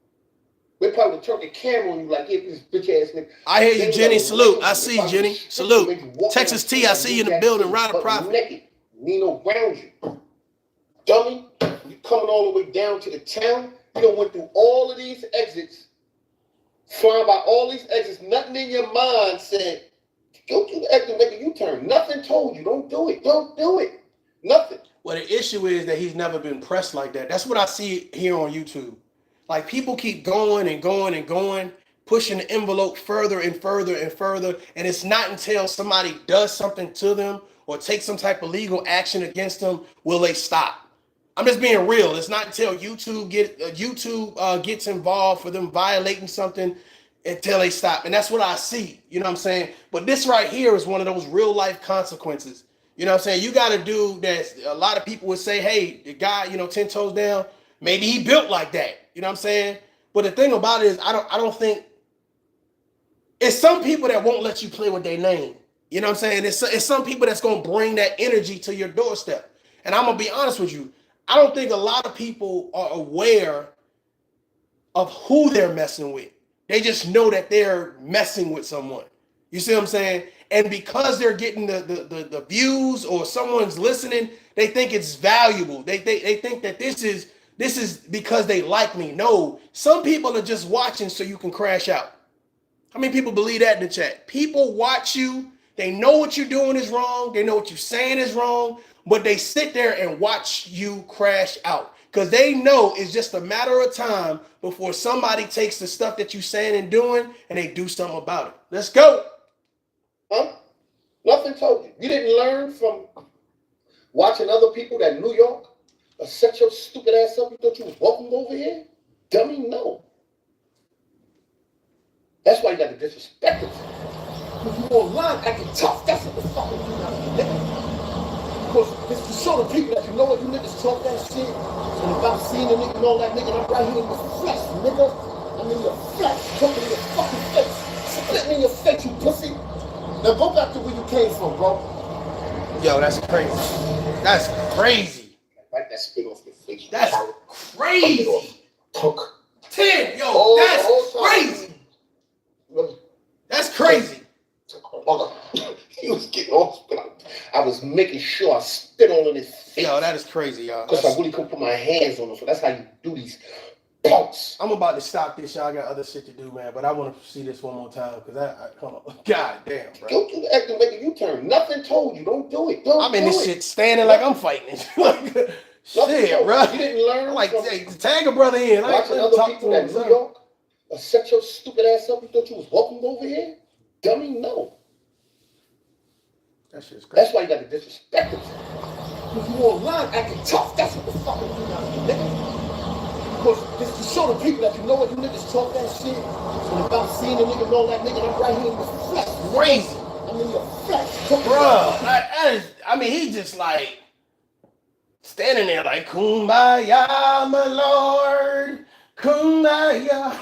They probably turned the camera on you like, yeah, this bitch ass nigga. I hear you, Jenny. Salute. I see you, Jenny. Salute. Texas T, I see you in the building. Ryder Prophet. Nino ground you. Dummy, you coming all the way down to the town. You done went through all of these exits, flying by all these exits. Nothing in your mind said, go through the exit, make a U-turn. Nothing told you, don't do it. Don't do it. Nothing. Well, the issue is that he's never been pressed like that. That's what I see here on YouTube. Like, people keep going and going and going, pushing the envelope further and further and further. And it's not until somebody does something to them or takes some type of legal action against them will they stop. I'm just being real. It's not until YouTube gets involved for them violating something until they stop. And that's what I see. You know what I'm saying? But this right here is one of those real life consequences. You know what I'm saying? You got a dude that a lot of people would say, hey, the guy, 10 toes down, maybe he built like that. You know what I'm saying? But the thing about it is, I don't think it's some people that won't let you play with their name. You know what I'm saying? It's some people that's going to bring that energy to your doorstep. And I'm going to be honest with you. I don't think a lot of people are aware of who they're messing with. They just know that they're messing with someone. You see what I'm saying? And because they're getting the views or someone's listening, they think it's valuable. They think that this is because they like me. No, some people are just watching so you can crash out. How many people believe that in the chat? People watch you. They know what you're doing is wrong. They know what you're saying is wrong. But they sit there and watch you crash out because they know it's just a matter of time before somebody takes the stuff that you're saying and doing and they do something about it. Let's go. Huh? Nothing told you. You didn't learn from watching other people that New York set your stupid ass up. You thought you was welcome over here? Dummy, no. That's why you got to disrespect it. If you online acting tough, that's what the fuck you got to do. Because it's to show the people that you know what you niggas talk that shit. And if I'm seeing a nigga and all that nigga, I'm right here in the flesh, nigga. I'm in your flesh, talking in your fucking face. Split me in your face, you pussy. Now go back to where you came from, bro. Yo, that's crazy. That's crazy. Wipe that spit off your face. That's crazy. Took. 10, yo, that's crazy. That's crazy. Hold on. He was getting off spit. I was making sure I spit all in his face. Yo, that is crazy, y'all. Because I really couldn't put my hands on him. So that's how you do these punks. I'm about to stop this, y'all. I got other shit to do, man. But I want to see this one more time because I come on. God damn, bro. Go through the act and make a U-turn. Nothing told you. Don't do it. I'm in this shit standing like I'm fighting. Shit, bro. You didn't learn. Like, hey, tag a brother in. Watching other people that New York set your stupid ass up. You thought you was welcome over here? Dummy, no. That shit's crazy. That's why you got to disrespect it. If you online acting tough, that's what the fuck you got to do, nigga. Because it's to show the people that you know what you niggas talk that shit. And if I'm seeing a nigga and all that nigga, I'm right here in the flesh. Crazy. I'm in your flesh. Bruh, he just like standing there like, Kumbaya, my lord. Kumbaya.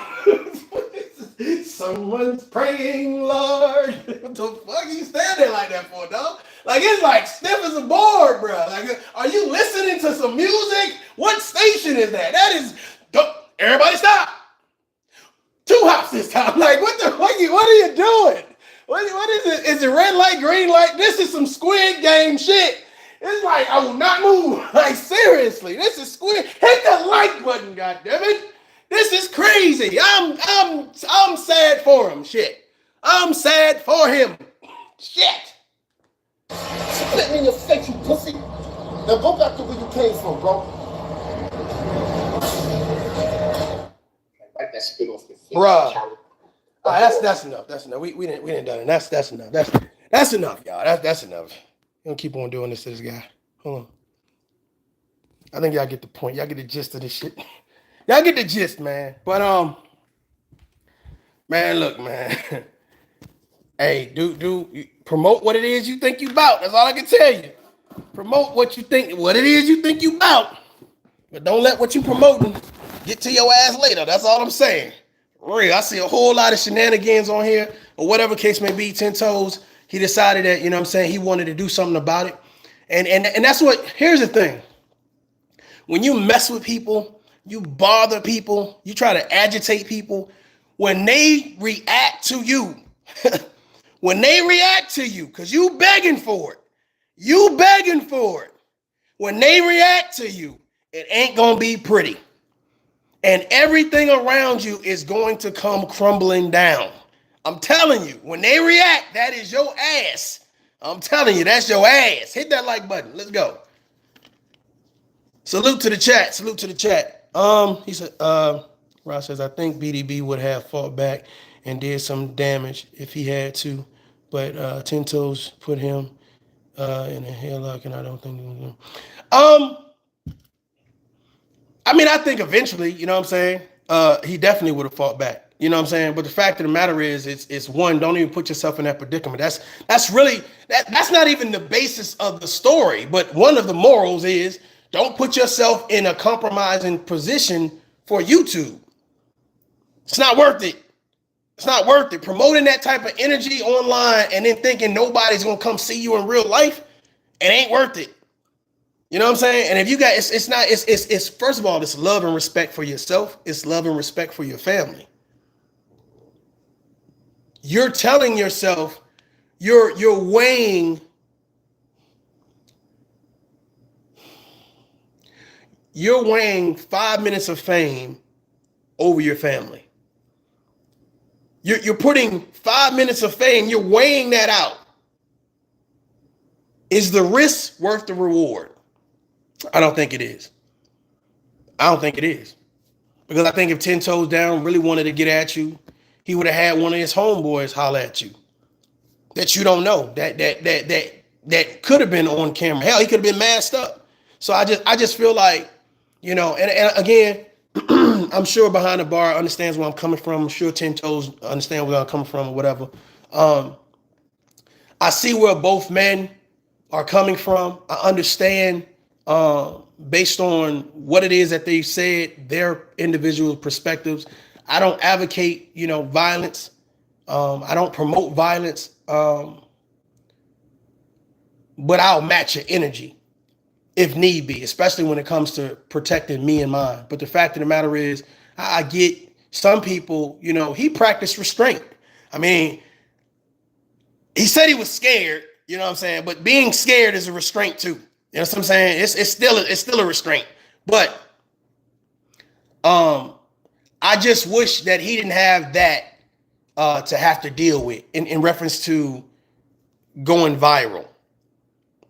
Someone's praying, Lord. What the fuck you standing like that for, dog? Like, it's like stiff as a board, bro. Like, are you listening to some music? What station is that? That is, everybody stop. 2 hops this time. Like, what the fuck? What are you doing? What is it? Is it red light, green light? This is some Squid Game shit. It's like, I will not move. Like, seriously, this is Squid. Hit the like button, goddammit. This is crazy. I'm sad for him. Shit. I'm sad for him. Shit. Split me in your face, you pussy. Now go back to where you came from, bro. Wipe that spit off your face. Bruh. That's enough. That's enough. We didn't done it. That's enough. That's enough, y'all. That's enough. You don't keep on doing this to this guy. Hold on. I think y'all get the point. Y'all get the gist of this shit. Y'all get the gist, man. But man, look, man. Hey, do promote what it is you think you about. That's all I can tell you. Promote what it is you think you about. But don't let what you promoting get to your ass later. That's all I'm saying. Real. I see a whole lot of shenanigans on here, or whatever case may be. 10 toes. He decided that, you know what I'm saying, he wanted to do something about it. And that's what, here's the thing. When you mess with people, you bother people, you try to agitate people, when they react to you, because you begging for it, When they react to you, it ain't gonna be pretty. And everything around you is going to come crumbling down. I'm telling you, when they react, that is your ass. I'm telling you, that's your ass. Hit that like button. Let's go. Salute to the chat. Salute to the chat. He said, Ross says, I think BDB would have fought back and did some damage if he had to, but 10 Toes put him in a headlock, and I don't think. I mean, I think eventually, you know what I'm saying? He definitely would have fought back. You know what I'm saying? But the fact of the matter is, it's one, don't even put yourself in that predicament. That's really that's not even the basis of the story. But one of the morals is don't put yourself in a compromising position for YouTube. It's not worth it. It's not worth it. Promoting that type of energy online and then thinking nobody's gonna come see you in real life, it ain't worth it. You know what I'm saying? And if you got, it's first of all, it's love and respect for yourself. It's love and respect for your family. You're telling yourself, you're weighing, you're weighing 5 minutes of fame over your family. You're putting 5 minutes of fame, you're weighing that out. Is the risk worth the reward? I don't think it is. I don't think it is. Because I think if 10 Toes Down really wanted to get at you, he would have had one of his homeboys holler at you. That you don't know. That could have been on camera. Hell, he could have been masked up. So I just feel like, you know, and again, I'm sure behind the bar understands where I'm coming from. I'm sure 10 Toes understand where I'm coming from or whatever. I see where both men are coming from. I understand based on what it is that they said, their individual perspectives. I don't advocate, you know, violence. I don't promote violence. But I'll match your energy if need be, especially when it comes to protecting me and mine. But the fact of the matter is, I get some people, you know, he practiced restraint. I mean, he said he was scared, you know what I'm saying? But being scared is a restraint too. You know what I'm saying? It's still a restraint. But I just wish that he didn't have that to have to deal with in reference to going viral.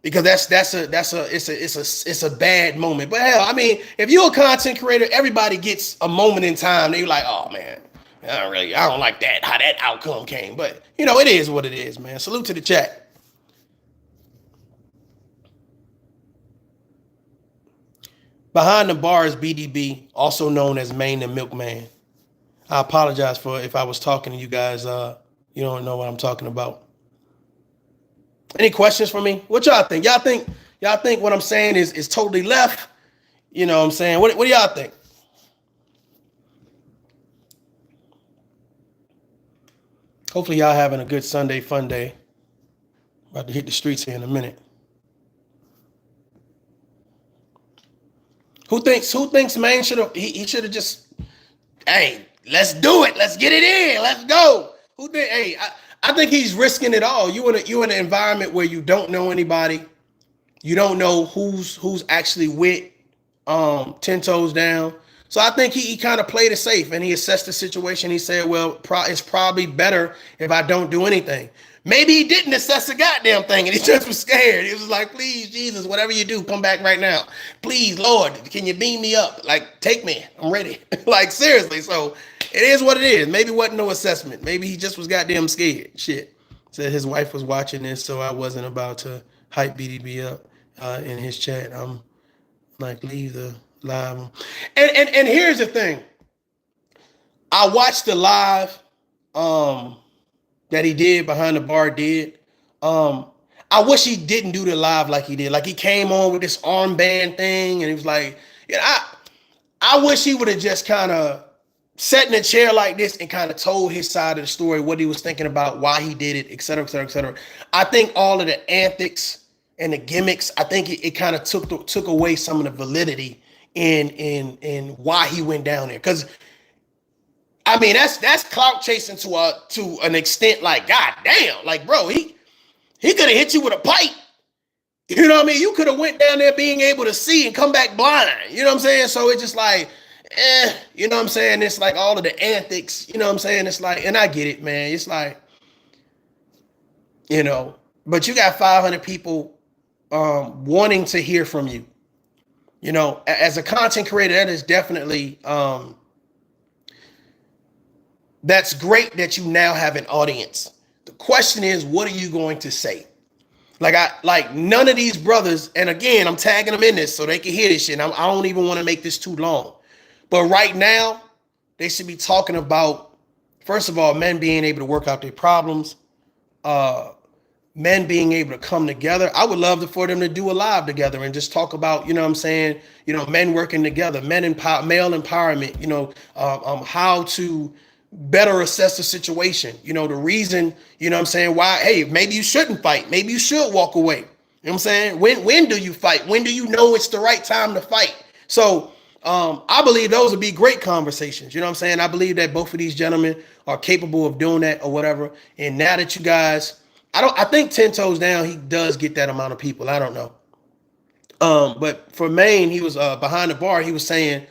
Because it's a bad moment. But hell, I mean, if you're a content creator, everybody gets a moment in time. They're like, oh man, I don't like that, how that outcome came. But you know, it is what it is, man. Salute to the chat. Behind the bar is BDB, also known as Maine the Milkman. I apologize for if I was talking to you guys. You don't know what I'm talking about. Any questions for me? What y'all think? Y'all think what I'm saying is totally left? You know what I'm saying? What do y'all think? Hopefully y'all having a good Sunday fun day. About to hit the streets here in a minute. Who thinks Maine should have he should have just, hey, let's do it. Let's get it in. Let's go. Who think, hey, I think he's risking it all. You in an environment where you don't know anybody. You don't know who's actually with 10 Toes Down. So I think he kind of played it safe and he assessed the situation. He said, well, it's probably better if I don't do anything. Maybe he didn't assess a goddamn thing and he just was scared. He was like, please, Jesus, whatever you do, come back right now. Please, Lord, can you beam me up? Like, take me. I'm ready. Like, seriously. So it is what it is. Maybe it wasn't no assessment. Maybe he just was goddamn scared. Shit. Said his wife was watching this, so I wasn't about to hype BDB up in his chat. I'm like, leave the live. And here's the thing. I watched the live that he did, behind the bar did. I wish he didn't do the live like he did. Like he came on with this armband thing and he was like, yeah, I wish he would have just kind of sat in a chair like this and kind of told his side of the story, what he was thinking about, why he did it, et cetera, et cetera, et cetera. I think all of the antics and the gimmicks, I think it kind of took away some of the validity in why he went down there. Because I mean, that's clout chasing to an extent, like, god damn, like, bro, he could have hit you with a pipe You know what I mean? You could have went down there being able to see and come back blind. You know what I'm saying? So it's just like, you know what I'm saying? It's like all of the antics, you know what I'm saying? It's like, and I get it, man. It's like, you know, but you got 500 people wanting to hear from you. You know, as a content creator, that is definitely, that's great that you now have an audience. The question is, what are you going to say? Like none of these brothers, and again, I'm tagging them in this so they can hear this shit. I don't even want to make this too long. But right now, they should be talking about, first of all, men being able to work out their problems, men being able to come together. I would love for them to do a live together and just talk about, you know what I'm saying, you know, men working together, male empowerment, you know, how to better assess the situation, you know, the reason, you know what I'm saying, why, hey, maybe you shouldn't fight, maybe you should walk away. You know what I'm saying? When do you fight? When do you know it's the right time to fight? So I believe those would be great conversations. You know what I'm saying? I believe that both of these gentlemen are capable of doing that or whatever. And now that you guys, I think 10 Toes Down, he does get that amount of people. I don't know. But for Maine, he was behind the bar. He was saying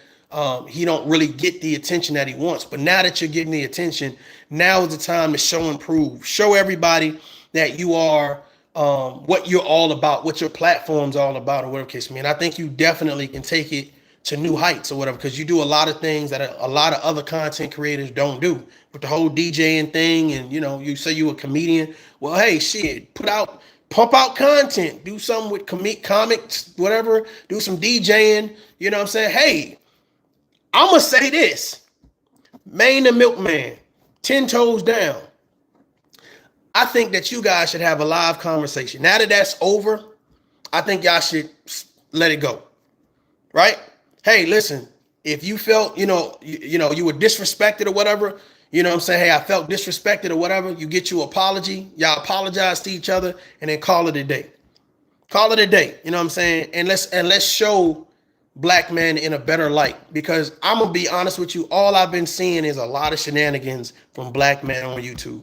he don't really get the attention that he wants. But now that you're getting the attention, now is the time to show and prove. Show everybody that you are what you're all about, what your platform's all about, or whatever case may be. And I think you definitely can take it to new heights or whatever, because you do a lot of things that a lot of other content creators don't do. With the whole DJing thing, and you know, you say you a comedian. Well, hey, shit, pump out content, do something with comics, whatever, do some DJing. You know what I'm saying? Hey, I'm gonna say this: Maine the Milkman, 10 Toes Down. I think that you guys should have a live conversation. Now that that's over, I think y'all should let it go. Right? Hey, listen, if you felt, you were disrespected or whatever, you know what I'm saying? Hey, I felt disrespected or whatever, you get your apology, y'all apologize to each other, and then call it a day. Call it a day, you know what I'm saying? And let's show black men in a better light, because I'm gonna be honest with you, all I've been seeing is a lot of shenanigans from black men on YouTube.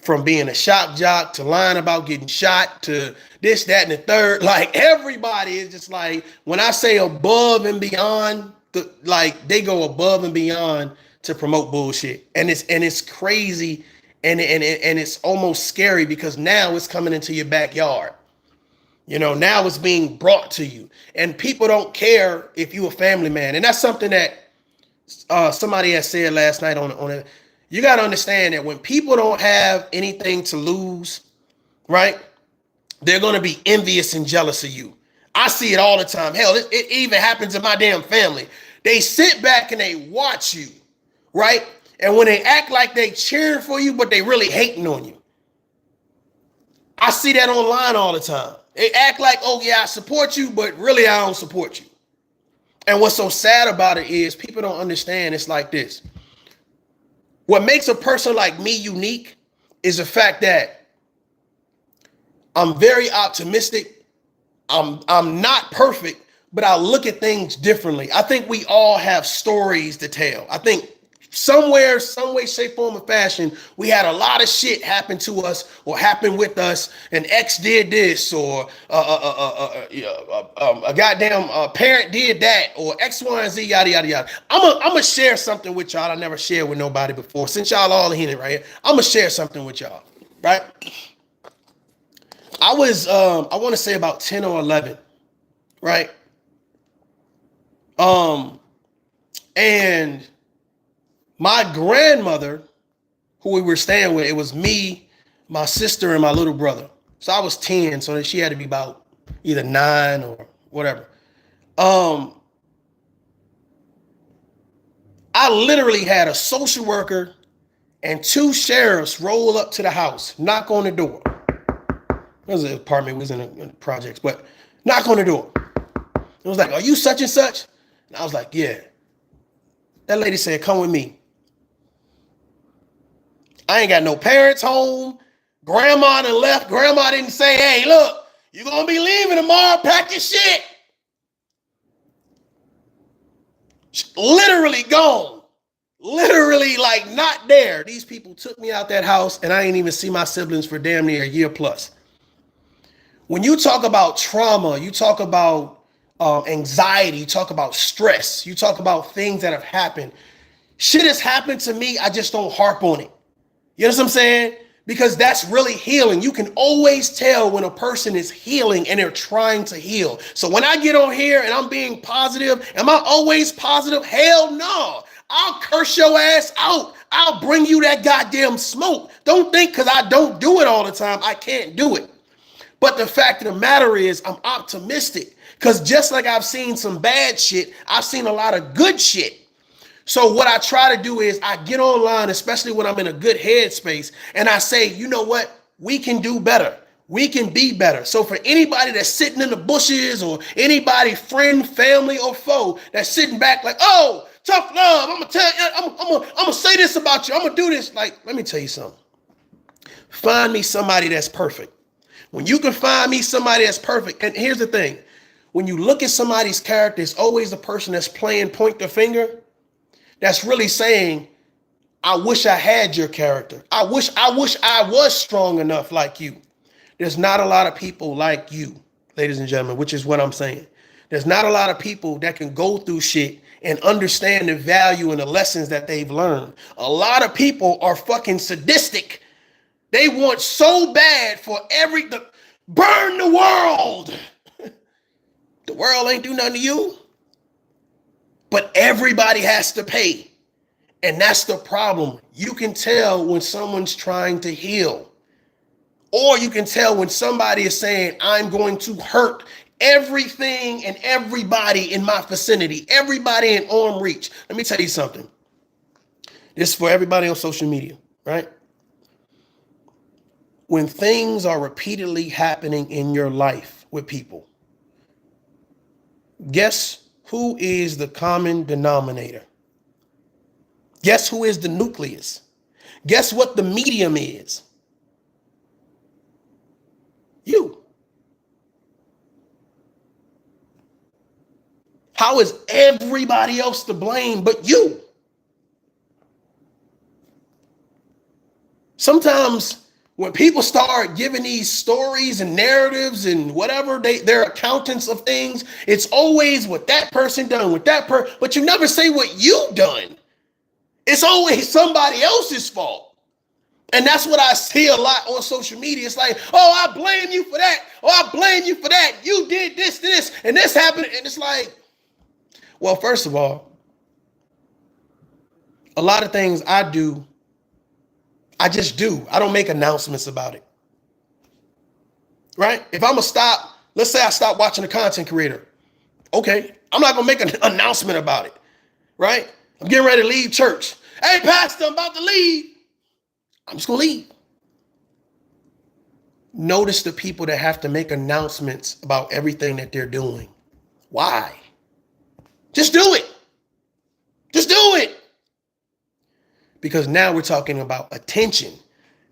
From being a shock jock to lying about getting shot to this, that, and the third. Like, everybody is just like, when I say above and beyond, they go above and beyond to promote bullshit. And it's crazy, and it's almost scary, because now it's coming into your backyard. You know, now it's being brought to you. And people don't care if you're a family man. And that's something that somebody had said last night on it. You got to understand that when people don't have anything to lose, right, they're going to be envious and jealous of you. I see it all the time. Hell, it even happens in my damn family. They sit back and they watch you, right? And when they act like they cheering for you, but they really hating on you. I see that online all the time. They act like, oh yeah, I support you, but really I don't support you. And what's so sad about it is people don't understand. It's like this. What makes a person like me unique is the fact that I'm very optimistic. I'm not perfect, but I look at things differently. I think we all have stories to tell. I think somewhere, some way, shape, form, or fashion, we had a lot of shit happen to us or happen with us. An ex did this, or a goddamn parent did that, or X, Y, and Z, yada, yada, yada. I'm gonna share something with y'all I never shared with nobody before. Since y'all all in it right here, I'm gonna share something with y'all, right? I was, I want to say about 10 or 11, right? And my grandmother, who we were staying with, it was me, my sister, and my little brother. So I was 10, so she had to be about either 9 or whatever. I literally had a social worker and 2 sheriffs roll up to the house, knock on the door. It was an apartment, it was in the projects, but knock on the door. It was like, are you such and such? And I was like, yeah. That lady said, come with me. I ain't got no parents home. Grandma done left. Grandma didn't say, hey, look, you're going to be leaving tomorrow. Pack your shit. Literally gone. Literally, like, not there. These people took me out that house, and I didn't even see my siblings for damn near a year plus. When you talk about trauma, you talk about anxiety, you talk about stress, you talk about things that have happened. Shit has happened to me. I just don't harp on it. You know what I'm saying? Because that's really healing. You can always tell when a person is healing and they're trying to heal. So when I get on here and I'm being positive, am I always positive? Hell no. I'll curse your ass out. I'll bring you that goddamn smoke. Don't think because I don't do it all the time, I can't do it. But the fact of the matter is I'm optimistic because just like I've seen some bad shit, I've seen a lot of good shit. So what I try to do is I get online, especially when I'm in a good headspace, and I say, you know what? We can do better. We can be better. So for anybody that's sitting in the bushes or anybody, friend, family, or foe that's sitting back like, oh, tough love, I'm gonna tell you, I'm gonna say this about you. I'm gonna do this. Like, let me tell you something. Find me somebody that's perfect. When you can find me somebody that's perfect, and here's the thing, when you look at somebody's character, it's always the person that's playing point the finger. That's really saying, I wish I had your character. I wish I was strong enough like you. There's not a lot of people like you, ladies and gentlemen, which is what I'm saying. There's not a lot of people that can go through shit and understand the value and the lessons that they've learned. A lot of people are fucking sadistic. They want so bad for burn the world. The world ain't do nothing to you. But everybody has to pay. And that's the problem. You can tell when someone's trying to heal. Or you can tell when somebody is saying, I'm going to hurt everything and everybody in my vicinity, everybody in arm reach. Let me tell you something. This is for everybody on social media, right? When things are repeatedly happening in your life with people, guess who is the common denominator? Guess who is the nucleus? Guess what the medium is? You. How is everybody else to blame but you? Sometimes when people start giving these stories and narratives and whatever, they're accountants of things, it's always what that person done, with that person, but you never say what you done. It's always somebody else's fault. And that's what I see a lot on social media. It's like, oh, I blame you for that. Oh, I blame you for that. You did this, and this happened. And it's like, well, first of all, a lot of things I do, I just do. I don't make announcements about it. Right? If I'm going to stop, let's say I stop watching a content creator. Okay. I'm not going to make an announcement about it. Right? I'm getting ready to leave church. Hey, pastor, I'm about to leave. I'm just going to leave. Notice the people that have to make announcements about everything that they're doing. Why? Just do it. Just do it. Because now we're talking about attention.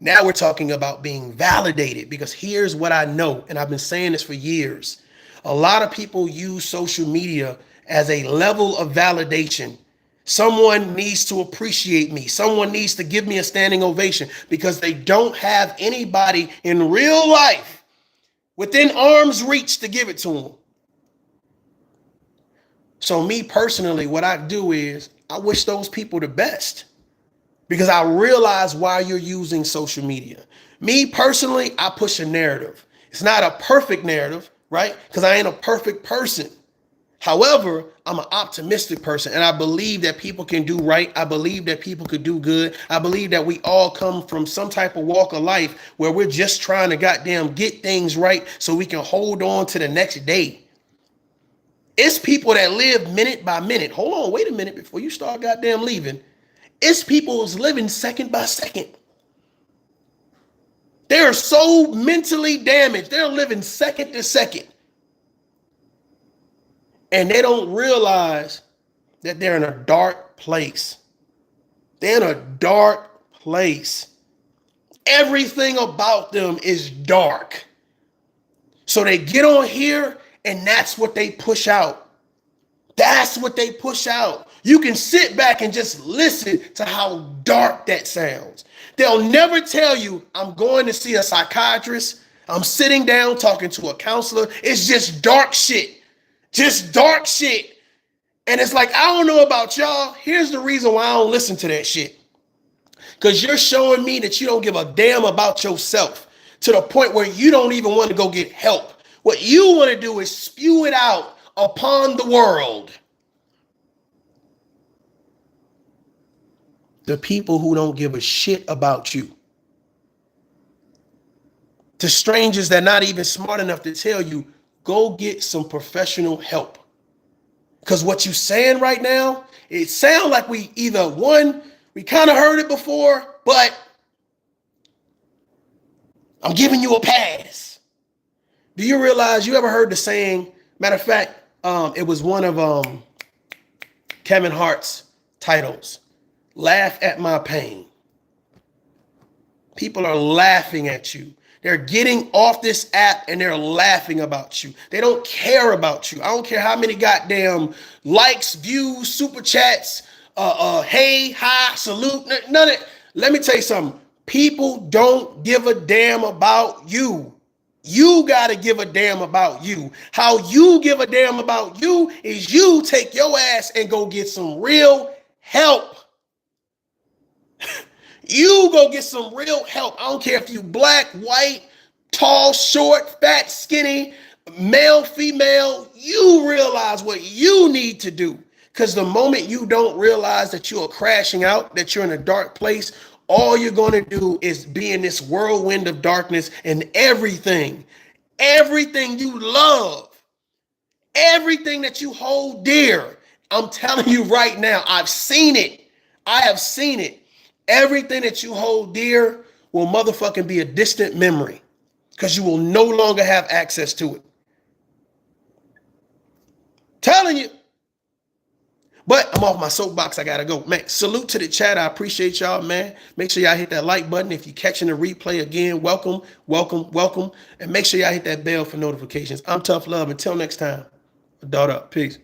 Now we're talking about being validated. Because here's what I know, and I've been saying this for years. A lot of people use social media as a level of validation. Someone needs to appreciate me. Someone needs to give me a standing ovation because they don't have anybody in real life within arm's reach to give it to them. So me personally, what I do is I wish those people the best because I realize why you're using social media. Me personally, I push a narrative. It's not a perfect narrative, right? Because I ain't a perfect person. However, I'm an optimistic person and I believe that people can do right. I believe that people could do good. I believe that we all come from some type of walk of life where we're just trying to goddamn get things right so we can hold on to the next day. It's people that live minute by minute. Hold on, wait a minute before you start goddamn leaving. It's people who's living second by second. They're so mentally damaged. They're living second to second. And they don't realize that they're in a dark place. They're in a dark place. Everything about them is dark. So they get on here and that's what they push out. That's what they push out. You can sit back and just listen to how dark that sounds. They'll never tell you, I'm going to see a psychiatrist. I'm sitting down talking to a counselor. It's just dark shit. Just dark shit. And it's like, I don't know about y'all. Here's the reason why I don't listen to that shit. Because you're showing me that you don't give a damn about yourself to the point where you don't even want to go get help. What you want to do is spew it out upon the world. The people who don't give a shit about you. To strangers that are not even smart enough to tell you, go get some professional help. Because what you saying right now, it sounds like we either one, we kind of heard it before, but I'm giving you a pass. Do you realize you ever heard the saying? Matter of fact, it was one of Kevin Hart's titles. Laugh at my pain. People are laughing at you. They're getting off this app and they're laughing about you. They don't care about you. I don't care how many goddamn likes, views, super chats, hey, hi, salute, none of it. Let me tell you something. People don't give a damn about you. You got to give a damn about you. How you give a damn about you is you take your ass and go get some real help. You go get some real help. I don't care if you black, white, tall, short, fat, skinny, male, female. You realize what you need to do. Because the moment you don't realize that you are crashing out, that you're in a dark place, all you're going to do is be in this whirlwind of darkness, and everything you love, everything that you hold dear, I'm telling you right now, I've seen it. I have seen it. Everything that you hold dear will motherfucking be a distant memory because you will no longer have access to it. Telling you. But I'm off my soapbox. I got to go. Man, salute to the chat. I appreciate y'all, man. Make sure y'all hit that like button. If you're catching the replay again, welcome, welcome, welcome. And make sure y'all hit that bell for notifications. I'm ToughLove. Until next time, daughter up. Peace.